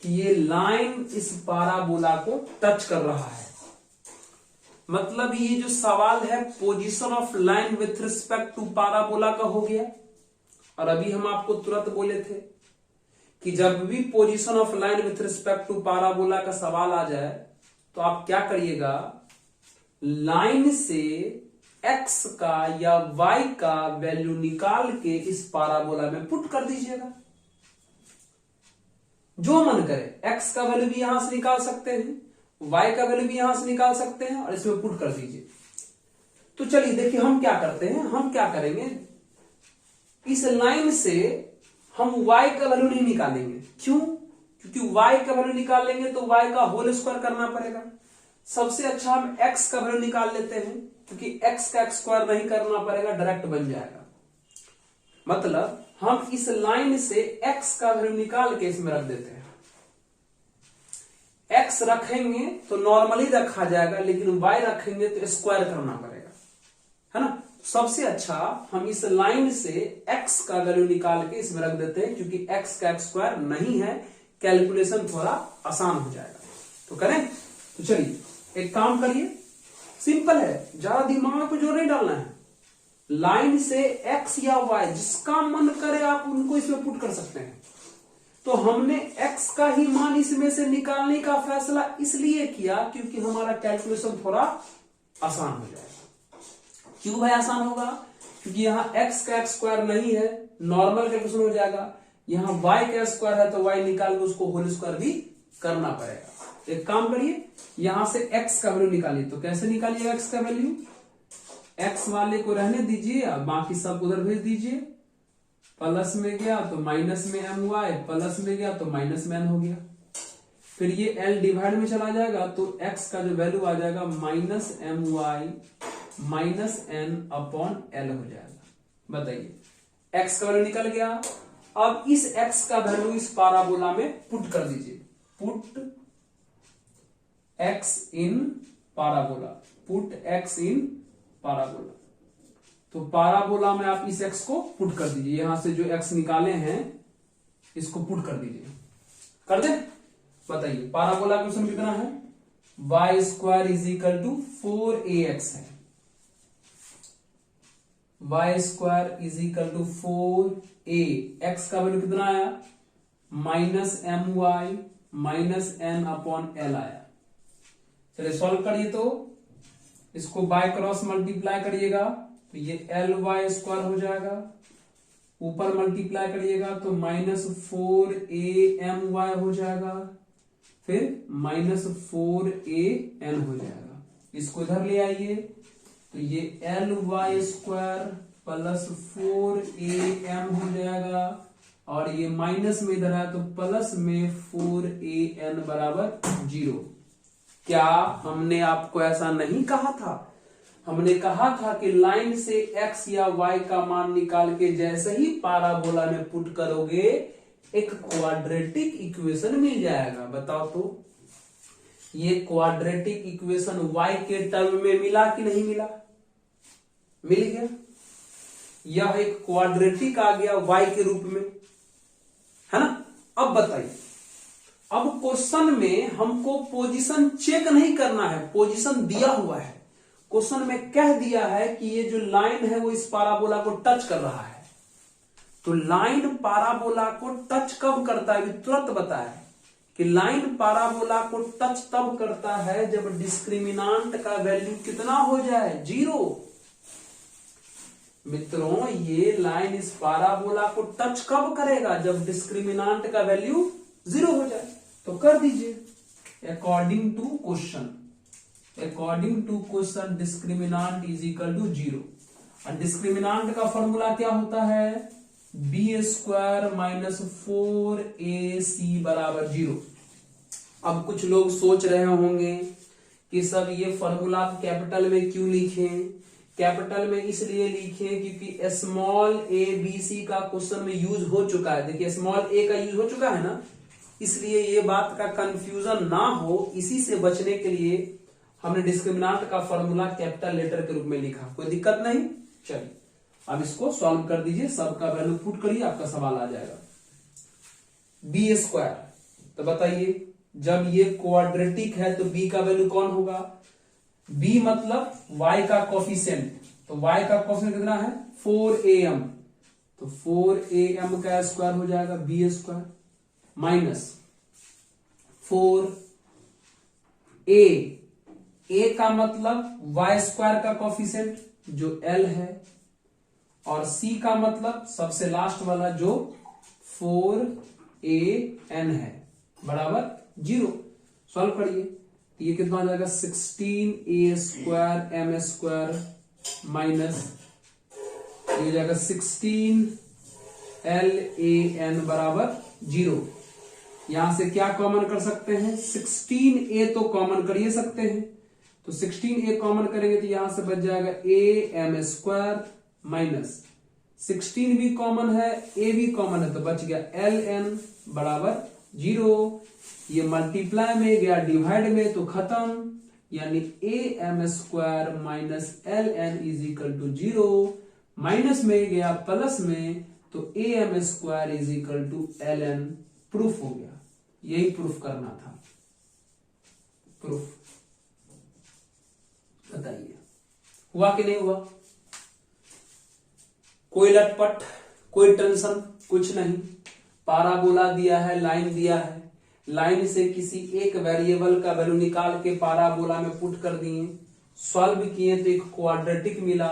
कि ये लाइन इस पाराबोला को टच कर रहा है। मतलब ये जो सवाल है position of line with respect to parabola का हो गया। और अभी हम आपको तुरंत बोले थे कि जब भी position of line with respect to parabola का सवाल आ जाए तो आप क्या करिएगा, लाइन से x का या y का वैल्यू निकाल के इस पाराबोला में पुट कर दीजिएगा। जो मन करे, x का वैल्यू भी यहां से निकाल सकते हैं, y का वैल्यू भी यहां से निकाल सकते हैं और इसमें पुट कर दीजिए। तो चलिए देखिए हम क्या करते हैं, हम क्या करेंगे, इस लाइन से हम y का वैल्यू नहीं निकालेंगे। क्यों? क्योंकि y का वैल्यू निकाल लेंगे तो y का होल स्क्वायर करना पड़ेगा। सबसे अच्छा हम x का वैल्यू निकाल लेते हैं, क्योंकि x का स्क्वायर नहीं करना पड़ेगा, डायरेक्ट बन जाएगा। मतलब हम इस लाइन से x का वैल्यू निकाल के इसमें रख देते हैं। x रखेंगे तो नॉर्मली रखा जाएगा, लेकिन y रखेंगे तो स्क्वायर करना पड़ेगा, है ना। सबसे अच्छा हम इस लाइन से x का वैल्यू निकाल के इसमें रख देते हैं, क्योंकि x का स्क्वायर नहीं है, कैलकुलेशन थोड़ा आसान हो जाएगा। तो करें? तो चलिए एक काम करिए, सिंपल है, ज्यादा दिमाग पे जोर नहीं डालना है। लाइन से x या y जिसका मन करे आप उनको इसमें पुट कर सकते हैं। तो हमने x का ही मान इसमें से निकालने का फैसला इसलिए किया क्योंकि हमारा कैलकुलेशन थोड़ा आसान हो जाएगा। क्यों भाई आसान होगा? क्योंकि यहाँ x का स्क्वायर नहीं है, नॉर्मल कैलकुलेशन हो जाएगा। यहाँ y का स्क्वायर है तो y निकाल के उसको होल स्क्वायर भी करना पड़ेगा। एक काम करिए, यहां से x का वैल्यू निकालिए। तो कैसे निकालिएगा x का वैल्यू? x वाले को रहने दीजिए और बाकी सब उधर भेज दीजिए। प्लस में गया तो माइनस में my, प्लस में गया तो माइनस में n हो गया। फिर ये l डिवाइड में चला जाएगा तो x का जो वैल्यू आ जाएगा minus my minus n upon l हो जाएगा। बताइए, x का वैल्यू निकल गया। अब इस x का वैल्यू इस पाराबोला में पुट कर दीजिए। पुट x इन पाराबोला, पुट x इन पाराबोला। तो पाराबोला में आप इस x को पुट कर दीजिए। यहां से जो x निकाले हैं इसको पुट कर दीजिए। कर दे? बताइए पाराबोला क्वेश्चन कितना है? y square is equal to 4ax है। y square is equal to 4a, x का वैल्यू कितना आया? Minus my minus n upon l आया। चलिए सॉल्व करिए। तो इसको बाय क्रॉस मल्टीप्लाई करिएगा तो ये ly स्क्वायर हो जाएगा। ऊपर मल्टीप्लाई करिएगा तो माइनस 4am हो जाएगा, फिर माइनस 4an हो जाएगा। इसको इधर ले आइए तो ये ly स्क्वायर प्लस 4am हो जाएगा, और ये माइनस में इधर है तो प्लस में 4an बराबर 0। क्या हमने आपको ऐसा नहीं कहा था? हमने कहा था कि लाइन से x या y का मान निकाल के जैसे ही पाराबोला में पुट करोगे एक क्वाड्रेटिक इक्वेशन मिल जाएगा। बताओ तो ये क्वाड्रेटिक इक्वेशन y के टर्म में मिला कि नहीं मिला? मिल गया। यह एक क्वाड्रेटिक आ गया y के रूप में, है ना। अब बताइए, अब क्वेश्चन में हमको पोजीशन चेक नहीं करना है, पोजीशन दिया हुआ है। क्वेश्चन में कह दिया है कि ये जो लाइन है वो इस पाराबोला को टच कर रहा है। तो लाइन पाराबोला को टच कब करता है? तुरंत बताया कि लाइन पाराबोला को टच तब करता है जब डिस्क्रिमिनांट का वैल्यू कितना हो जाए? 0। मित्रों ये लाइन इस पाराबोला को टच कब करेगा? जब डिस्क्रिमिनांट का वैल्यू 0 हो जाए। तो कर दीजिए according to question, according to question discriminant is equal to 0। और डिस्क्रिमिनांट का फॉर्मूला क्या होता है? b स्क्वायर माइनस 4ac बराबर 0। अब कुछ लोग सोच रहे होंगे कि सब ये फॉर्मूला कैपिटल में क्यों लिखें? कैपिटल में इसलिए लिखे क्योंकि स्मॉल a b c का क्वेश्चन में यूज हो चुका है। देखिए स्मॉल a का यूज हो चुका है ना, इसलिए ये बात का कंफ्यूजन ना हो, इसी से बचने के लिए हमने डिस्क्रिमिनांट का फॉर्मूला कैपिटल लेटर के रूप में लिखा। कोई दिक्कत नहीं। चलिए अब इसको सॉल्व कर दीजिए, सबका वैल्यू पुट करिए, आपका सवाल आ जाएगा। b स्क्वायर, तो बताइए जब ये क्वाड्रेटिक है तो b का वैल्यू कौन होगा? b मतलब y का कोफिशिएंट, तो y का कोफिशिएंट कितना है 4am, तो 4am का स्क्वायर हो जाएगा b स्क्वायर माइनस 4a का मतलब y स्क्वायर का कोफिशिएंट जो l है, और c का मतलब सबसे लास्ट वाला जो 4an है बराबर 0। सॉल्व करिए तो ये कितना हो जाएगा 16a square m square minus ये हो जाएगा 16lan बराबर 0। यहां से क्या कॉमन कर सकते हैं 16a तो कॉमन कर ही सकते हैं, तो 16a कॉमन करेंगे तो यहां से बच जाएगा am स्क्वायर माइनस 16 भी कॉमन है a भी कॉमन है तो बच गया ln बराबर 0। ये मल्टीप्लाई में गया डिवाइड में तो खत्म, यानी am square minus ln is equal to 0, minus में गया प्लस में तो am square is equal to ln। Proof हो गया, यही प्रूफ करना था। प्रूफ बताइए हुआ कि नहीं हुआ? कोई लटपट, कोई टेंशन कुछ नहीं। पाराबोला दिया है, लाइन दिया है, लाइन से किसी एक वेरिएबल का वैल्यू निकाल के पाराबोला में पुट कर दिए, सॉल्व किए तो एक क्वाड्रेटिक मिला।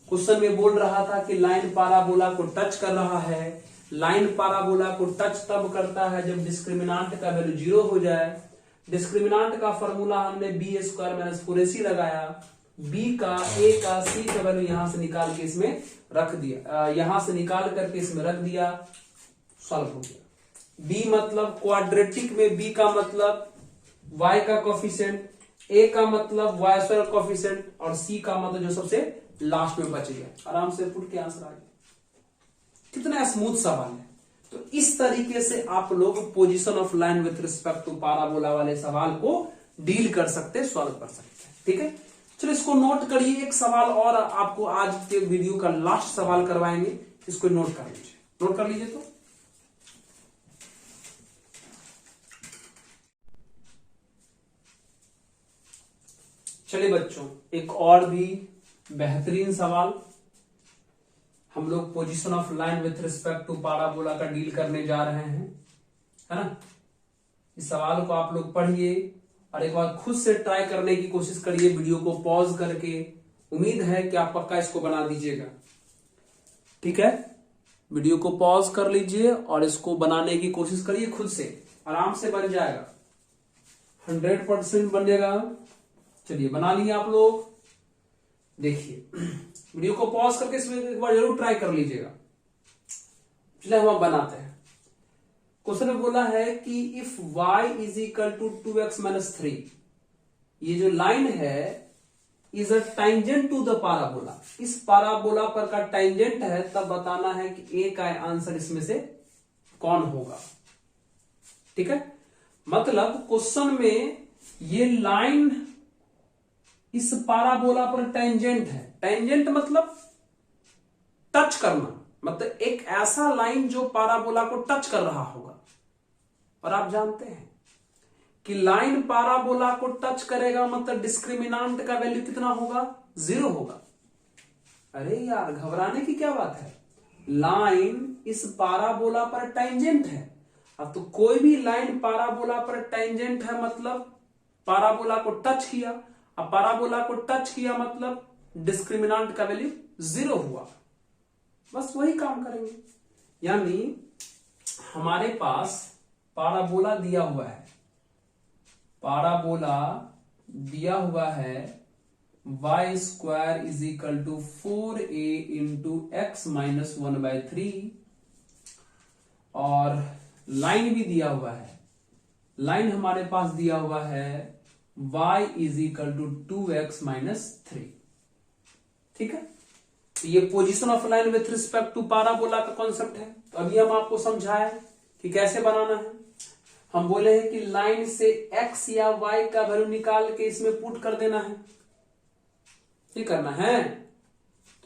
क्वेश्चन में बोल रहा था कि लाइन पाराबोला को टच कर रहा है। लाइन पाराबोला को टच तब करता है जब डिस्क्रिमिनांट का वैल्यू 0 हो जाए। डिस्क्रिमिनांट का फॉर्मूला हमने b स्क्वायर माइनस 4ac लगाया, b का a का c का वैल्यू यहां से निकाल के इसमें रख दिया, यहां से निकाल करके इसमें रख दिया, सॉल्व हो गया। b मतलब क्वाड्रेटिक में b का मतलब y का कोफिशिएंट, a का मतलब y स्क्वायर कोफिशिएंट और c का मतलब जो सबसे लास्ट में बच गया। आराम से पुट के आंसर आ गया। कितना स्मूथ सवाल है। तो इस तरीके से आप लोग position of line with respect to parabola वाले सवाल को डील कर सकते, सॉल्व कर सकते हैं। ठीक है, चलो इसको नोट करिए। एक सवाल और आपको आज के वीडियो का लास्ट सवाल करवाएंगे, इसको नोट कर लीजिए। नोट कर लीजिए तो चलिए बच्चों, एक और भी बेहतरीन सवाल हम लोग position of line with respect to parabola का डील करने जा रहे हैं, है ना। इस सवाल को आप लोग पढ़िए और एक बार खुद से ट्राई करने की कोशिश करिए वीडियो को पॉज करके। उम्मीद है कि आप पक्का इसको बना दीजिएगा। ठीक है, वीडियो को पॉज कर लीजिए और इसको बनाने की कोशिश करिए खुद से, आराम से बन जाएगा, 100% बनेगा। चलिए बना लिए आप लोग। देखिए वीडियो को पॉज करके इसमें एक बार जरूर ट्राई कर लीजिएगा। चलिए हम बनाते हैं। क्वेश्चन में बोला है कि if y is equal to 2x minus 3, ये जो लाइन है is a tangent to the parabola, इस पाराबोला पर का टेंजेंट है, तब बताना है कि a का आंसर इसमें से कौन होगा। ठीक है, मतलब क्वेश्चन में ये लाइन इस पाराबोला पर टेंजेंट है। टेंजेंट मतलब टच करना, मतलब एक ऐसा लाइन जो पाराबोला को टच कर रहा होगा। और आप जानते हैं कि लाइन पाराबोला को टच करेगा मतलब डिस्क्रिमिनांट का वैल्यू कितना होगा 0 होगा। अरे यार घबराने की क्या बात है, लाइन इस पाराबोला पर टेंजेंट है। अब तो कोई भी लाइन पाराबोला पर टेंजेंट है मतलब पाराबोला को टच किया, अब पाराबोला को टच किया मतलब डिस्क्रिमिनांट का वैल्यू 0 हुआ। बस वही काम करेंगे, यानी हमारे पास पाराबोला दिया हुआ है, पाराबोला दिया हुआ है y square is equal to 4a into x minus 1/3, और लाइन भी दिया हुआ है। लाइन हमारे पास दिया हुआ है y is equal to 2x minus 3। ठीक है, तो ये position of line with respect to parabola का कॉन्सेप्ट है। तो अभी हम आपको समझाए कि कैसे बनाना है। हम बोले हैं कि लाइन से x या y का वैल्यू निकाल के इसमें पुट कर देना है, ये करना है।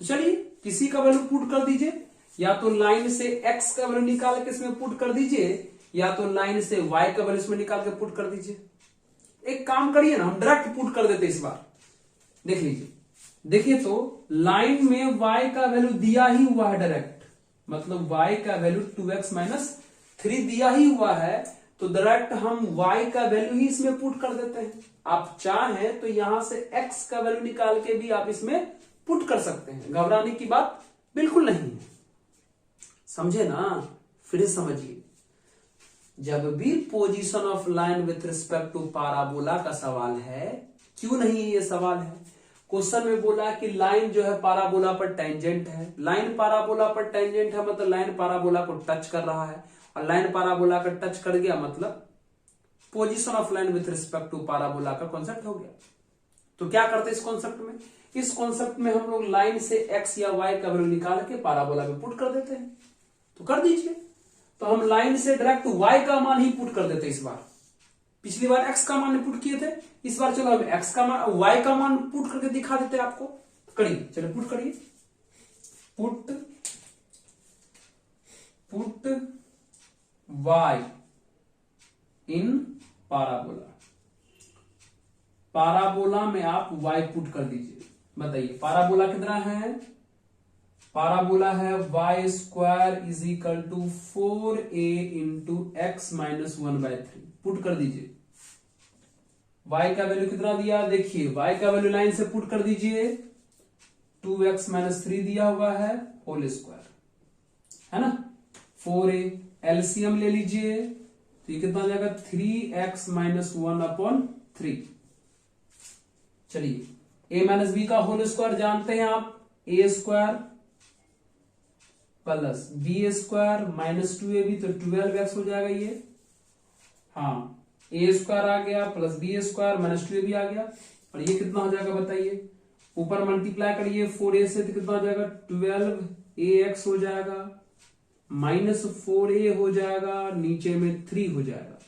तो चलिए किसी का वैल्यू पुट कर दीजिए, या तो लाइन से x का वैल्यू निकाल के इसमें पुट कर दीजिए, या तो लाइन से y का वैल्यू इसमें निकाल के पुट कर दीजिए। एक काम करिए ना, हम डायरेक्ट पुट कर देते इस बार। देख लीजिए, देखिए तो लाइन में y का वैल्यू दिया ही हुआ है डायरेक्ट, मतलब y का वैल्यू 2x माइनस 3 दिया ही हुआ है, तो डायरेक्ट हम y का वैल्यू ही इसमें पुट कर देते हैं। आप चाहें तो यहां से x का वैल्यू निकाल के भी आप इसमें पुट कर सकते हैं, घबराने की बात बिल्कुल नहीं है, समझे ना। फिर समझिए, जब भी position of line with respect to parabola का सवाल है, क्यों नहीं ये सवाल है, क्वेश्चन में बोला कि लाइन जो है पाराबोला पर टेंजेंट है, लाइन पाराबोला पर टेंजेंट है मतलब लाइन पाराबोला को टच कर रहा है, और लाइन पाराबोला का टच कर गया मतलब position of line with respect to parabola का कॉन्सेप्ट हो गया। तो क्या करते इस कॉन्सेप्ट में, इस कॉन्सेप्ट में हम लोग लाइन से एक्स या वाई का वैल्यू निकाल के पाराबोला में पुट कर देते हैं। तो कर दीजिए, तो हम लाइन से डायरेक्ट वाई का मान ही पुट कर देते इस बार। पिछली बार एक्स का मान पुट किए थे, इस बार चलो हम एक्स का मान वाई का मान पुट करके दिखा देते हैं आपको। करिए, चलो पुट करिए, पुट वाई इन पाराबोला। पाराबोला में आप वाई पुट कर दीजिए। बताइए पाराबोला कितना है, पाराबोला है y square is equal to 4a into x minus 1/3। Put कर दीजिए, y का वैल्यू कितना दिया, देखिए y का वैल्यू लाइन से पुट कर दीजिए, 2x माइनस 3 दिया हुआ है होल स्क्वायर, है ना, 4a। एलसीएम ले लीजिए तो ये कितना हो जाएगा, 3x माइनस 1/3। चलिए a माइनस बी का होल स्क्वायर जानते हैं आप, a square plus b square minus 2ab, तो 12x हो जाएगा ये। हाँ, ए स्क्वायर आ गया plus b square minus 2ab आ गया, और ये कितना हो जाएगा बताइए, ऊपर मल्टीप्लाई करिए 4a से तो कितना हो जाएगा, 12ax हो जाएगा, माइनस 4a हो जाएगा, नीचे में 3 हो जाएगा।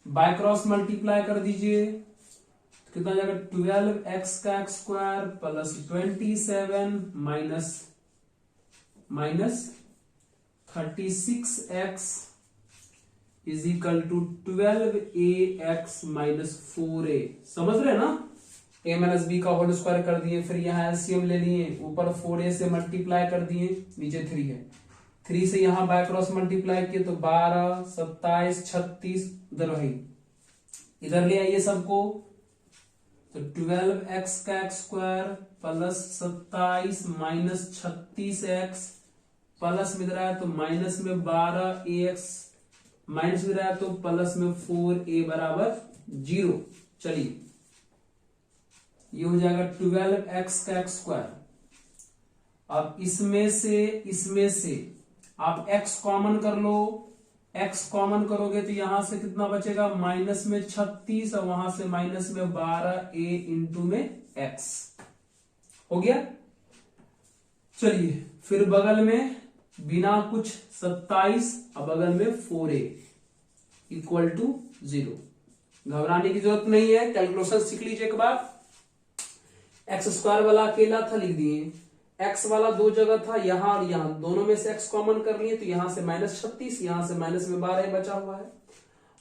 बाय क्रॉस मल्टीप्लाई कर दीजिए तो कितना हो जाएगा, 12x का x square plus 27 minus 36x is equal to 12ax minus 4a। समझ रहे हैं ना, a माइनस बी का होल स्क्वायर कर दिए, फिर यहाँ एलसीएम ले लिए, ऊपर 4a से मल्टीप्लाई कर दिए, नीचे 3 है, 3 से यहाँ बाय क्रॉस मल्टीप्लाई किए तो 12, 27, 36, इधर वही, इधर ले आइए सबको, तो 12x का x square plus 27 minus 36x plus में इधर आया तो माइनस में 12ax, माइनस में रहा तो प्लस में 4a बराबर 0। चलिए ये हो जाएगा 12x का एक्स स्क्वायर। अब इसमें से आप x कॉमन कर लो, x कॉमन करोगे तो यहां से कितना बचेगा, माइनस में 36 और वहां से माइनस में 12a इंटू में x हो गया। चलिए फिर बगल में बिना कुछ 27 और बगल में 4a इक्वल टू 0। घबराने की जरूरत नहीं है, कैलकुलेशन सीख लीजिए एक बार। एक्स स्क्वायर वाला अकेला था लिख दिए, एक्स वाला दो जगह था, यहां और यहां, दोनों में से एक्स कॉमन कर लिए तो यहां से माइनस 36, यहां से माइनस में 12 बचा हुआ है,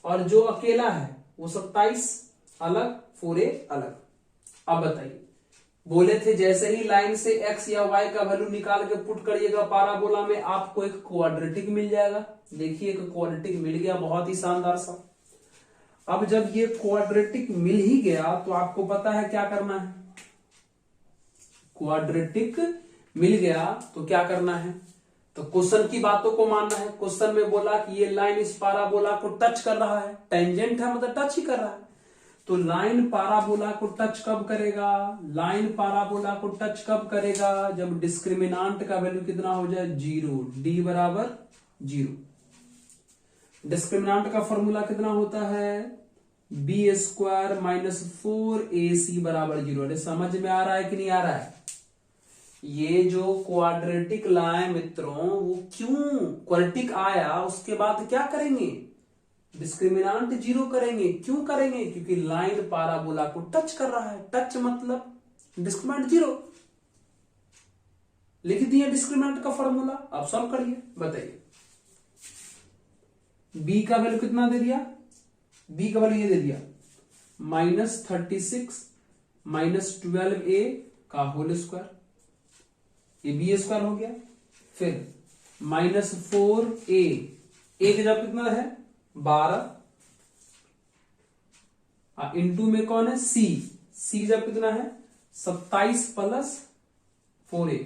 और जो अकेला है वो 27 अलग, 4a अलग। अब बताइए, बोले थे जैसे ही लाइन से x या y का वैल्यू निकाल के पुट करिएगा पाराबोला में, आपको एक क्वाड्रेटिक मिल जाएगा। देखिए एक क्वाड्रेटिक मिल गया, बहुत ही शानदार सा। अब जब ये क्वाड्रेटिक मिल ही गया तो आपको पता है क्या करना है, क्वाड्रेटिक मिल गया तो क्या करना है, तो क्वेश्चन की बातों को मानना है। क्वेश्चन में बोला कि ये लाइन इस पाराबोला को टच कर रहा है, टेंजेंट है मतलब टच ही कर रहा है, तो लाइन पाराबोला को टच कब करेगा, लाइन पाराबोला को टच कब करेगा, जब डिस्क्रिमिनांट का वैल्यू कितना हो जाए, 0, d बराबर 0। डिस्क्रिमिनांट का फॉर्मूला कितना होता है, बी स्क्वायर माइनस 4ac बराबर 0। अरे समझ में आ रहा है कि नहीं आ रहा है, ये जो क्वाड्रेटिक लाए मित्रों, वो क्यों क्वाड्रेटिक आया, उसके बाद क्या करेंगे, डिस्क्रिमिनांट 0 करेंगे। क्यों करेंगे, क्योंकि लाइन पाराबोला को टच कर रहा है, टच मतलब डिस्क्रिमिनांट 0। लिख दिया डिस्क्रिमिनांट का फॉर्मूला, अब सॉल्व करिए। बताइए b का वैल्यू कितना दे दिया, b का वैल्यू ये दे दिया -36 -12a का होल स्क्वायर, ये b स्क्वायर हो गया। फिर -4a, a की जगह कितना है 12, इंटू में कौन है c, c जब कितना है 27 + 4a।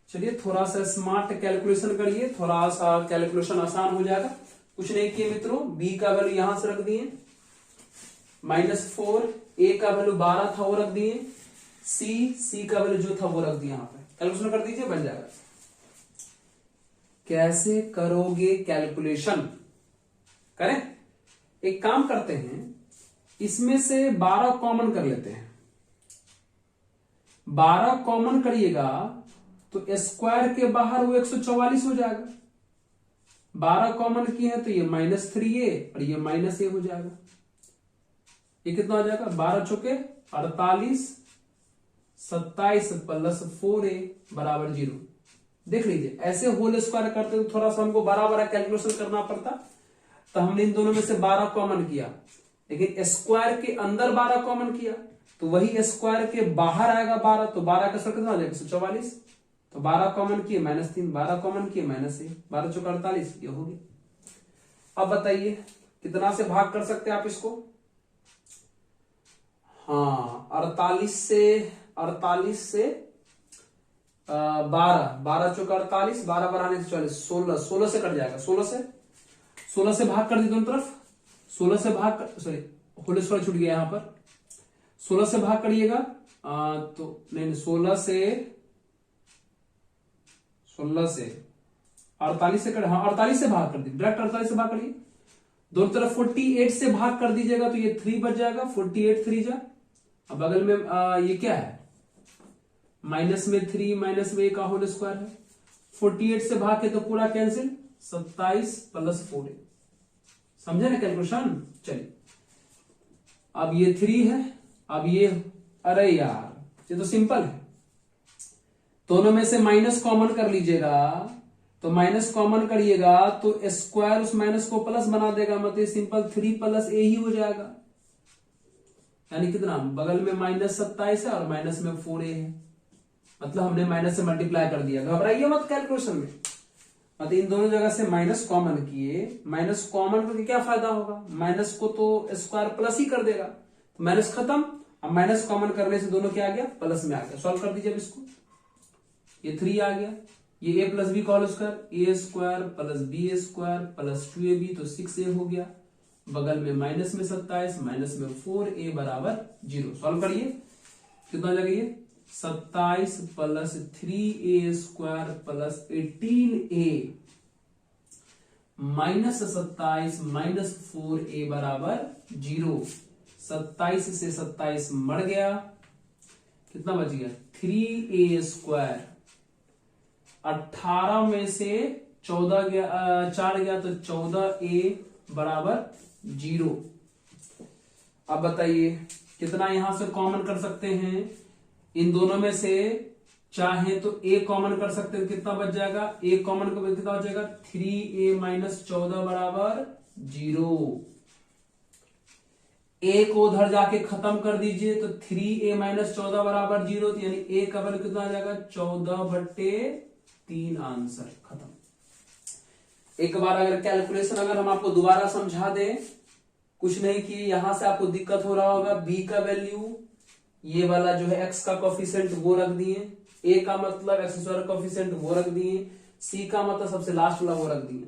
चलिए थोड़ा सा स्मार्ट कैलकुलेशन करिए, थोड़ा सा कैलकुलेशन आसान हो जाएगा। कुछ नहीं किए मित्रों, b का वैल्यू यहां से रख दिए, -4, a का वैल्यू 12 था वो रख दिए, c का वैल्यू जो था वो रख दिया, यहां पे कैलकुलेशन कर दीजिए, बन जाएगा। कैसे करोगे कैलकुलेशन, करें, एक काम करते हैं, इसमें से 12 कॉमन कर लेते हैं। 12 कॉमन करिएगा तो स्क्वायर के बाहर वो 144 हो जाएगा। 12 कॉमन किए हैं तो ये -3a और ये -a हो जाएगा। ये कितना हो जाएगा 12 चौके 48, 27 + 4a बराबर 0। देख लीजिए, ऐसे होल स्क्वायर करते तो थोड़ा सा हमको बड़ा बड़ा कैलकुलेशन करना पड़ता, तो हमने इन दोनों में से 12 कॉमन किया, लेकिन स्क्वायर के अंदर 12 कॉमन किया तो वही स्क्वायर के बाहर आएगा 12, तो 12 का कितना हो जाएगा 144। तो 12 कॉमन किए -3, 12 कॉमन किए -1, 12 चौका 48, ये हो गया। अब बताइए कितना से भाग कर सकते हैं आप इसको? हाँ, 48 से 12 चौका 48, 12 बढ़ाने से 40, 16 से कट जाएगा, 16 से भाग कर दी दोनों तरफ, 16 से भाग कर, सॉरी होल स्क्वायर छूट गया यहां पर, 16 से भाग करिएगा तो नहीं, 16 से 48 से कर, हाँ 48 से भाग कर दी, डायरेक्ट 48 से भाग करिए, दोनों तरफ 48 से भाग कर दीजिएगा तो ये 3 बच जाएगा, 48 3 जा, अब बगल में ये क्या है माइनस में 3 माइनस में 1 का होल स्क्वायर है, 48 से भाग के तो पूरा कैंसिल, 27 + 4a। समझे ना कैलकुलेशन? चलिए अब ये 3 है, अब ये, अरे यार ये तो सिंपल है, दोनों में से माइनस कॉमन कर लीजिएगा, तो माइनस कॉमन करिएगा तो स्क्वायर उस माइनस को प्लस बना देगा, मतलब सिंपल 3 + a ही हो जाएगा, यानी कितना, बगल में -27 है और माइनस में 4a है, मतलब हमने माइनस से मल्टीप्लाई कर दिया। घबराइए मत कैलकुलेशन में, मतलब इन दोनों जगह से माइनस कॉमन किए, माइनस कॉमन करके क्या फायदा होगा, माइनस को तो स्क्वायर प्लस ही कर देगा, तो माइनस खत्म, अब माइनस कॉमन करने से दोनों क्या आ गया, प्लस में आ गया। सॉल्व कर दीजिए अब इसको, ये 3 आ गया, ये a + b का whole square, a² + b² + 2ab, तो 6a हो गया, बगल में माइनस में 27 माइनस में 4a बराबर 0। सॉल्व करिए, कितना जाएगा ये 27 + 3a² + 18a -27 - 4a बराबर 0। 27 से 27 मर गया, कितना बच गया 3a², 18 में से 14 गया, 4 गया तो 14a बराबर 0। अब बताइए कितना यहां से कॉमन कर सकते हैं, इन दोनों में से चाहे तो a कॉमन कर सकते हैं, कितना बच जाएगा, a कॉमन कर कितना हो जाएगा 3a - 14 बराबर 0। a को उधर जाके खत्म कर दीजिए तो 3a - 14 बराबर 0, तो यानी a का वैल्यू कितना आ जाएगा 14/3, आंसर खत्म। एक बार अगर कैलकुलेशन अगर हम आपको दोबारा समझा दें, कुछ नहीं कि यहां से आपको दिक्कत हो रहा होगा, b का वैल्यू ये वाला जो है x का कोफिशिएंट वो रख दिए, a का मतलब x² कोफिशिएंट वो रख दिए, c का मतलब सबसे लास्ट वाला वो रख दिए।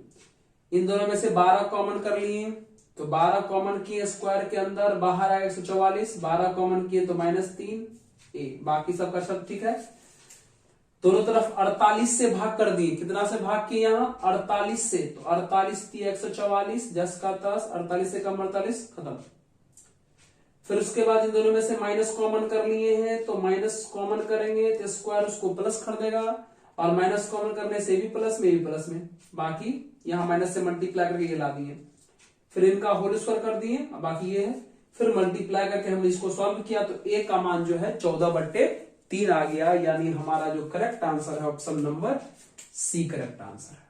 इन दोनों में से 12 कॉमन कर लिए, तो 12 कॉमन किए स्क्वायर के अंदर, बाहर आया 144, 12 कॉमन किए तो -3a, बाकी सबका सब ठीक है। दोनों तरफ 48 से भाग कर दिए, कितना से भाग किए यहाँ 48 से, तो 48 × 144 10 का 10, 48 से कम 48, खत्म। फिर उसके बाद इन दोनों में से माइनस कॉमन कर लिए हैं, तो माइनस कॉमन करेंगे तो स्क्वायर उसको प्लस कर देगा, और माइनस कॉमन करने से भी प्लस में भी प्लस में, बाकी यहाँ माइनस से मल्टीप्लाई करके ये ला दिए, फिर इनका होल स्क्वायर कर दिए, बाकी ये है, फिर मल्टीप्लाई करके हमने इसको सॉल्व किया तो a का मान जो है 14/3 आ गया, यानी हमारा जो करेक्ट आंसर है option number C correct answer है।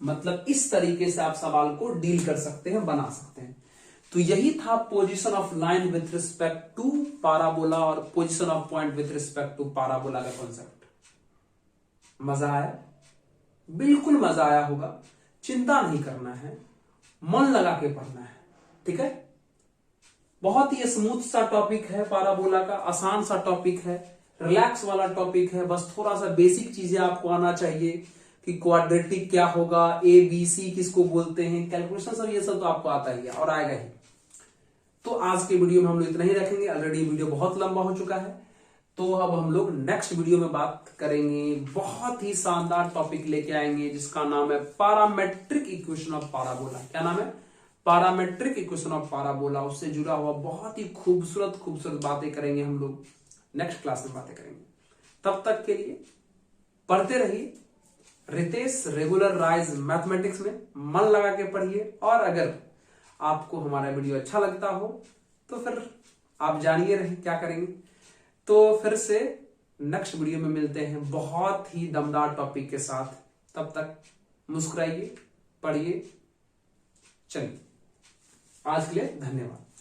मतलब इस तरीके से आप सवाल को डील कर सकते हैं, बना सकते हैं। तो यही था position of line with respect to parabola और position of point with respect to parabola का कॉन्सेप्ट। मजा आया? बिल्कुल मजा आया होगा। चिंता नहीं करना है, मन लगा के पढ़ना है, ठीक है। बहुत ही स्मूथ सा टॉपिक है पाराबोला का, आसान सा टॉपिक है, रिलैक्स वाला टॉपिक है। बस थोड़ा सा बेसिक चीजें आपको आना चाहिए कि क्वाड्रेटिक क्या होगा, ए बी सी किसको बोलते हैं, कैलकुलेशन सब, ये सब तो आपको आता ही है और आएगा ही। तो आज के वीडियो में हम लोग इतना ही रखेंगे। ऑलरेडी वीडियो बहुत लंबा हो चुका है, तो अब हम लोग नेक्स्ट वीडियो में बात करेंगे। बहुत ही शानदार टॉपिक लेके आएंगे जिसका नाम है पैरामेट्रिक इक्वेशन ऑफ पाराबोला। क्या नाम है? Parametric equation of parabola. उससे जुड़ा हुआ बहुत ही खूबसूरत खूबसूरत बातें करेंगे हम लोग, नेक्स्ट क्लास में बातें करेंगे। तब तक के लिए पढ़ते रहिए। रितेश रेगुलर राइज मैथमेटिक्स में मन लगा के पढ़िए। और अगर आपको हमारा वीडियो अच्छा लगता हो तो फिर आप जानिए रहे क्या करेंगे। तो फिर से नेक्स्ट वीडियो में मिलते हैं बहुत ही दमदार टॉपिक के साथ। तब तक मुस्कुराइए, पढ़िए। चलिए, आज के लिए धन्यवाद।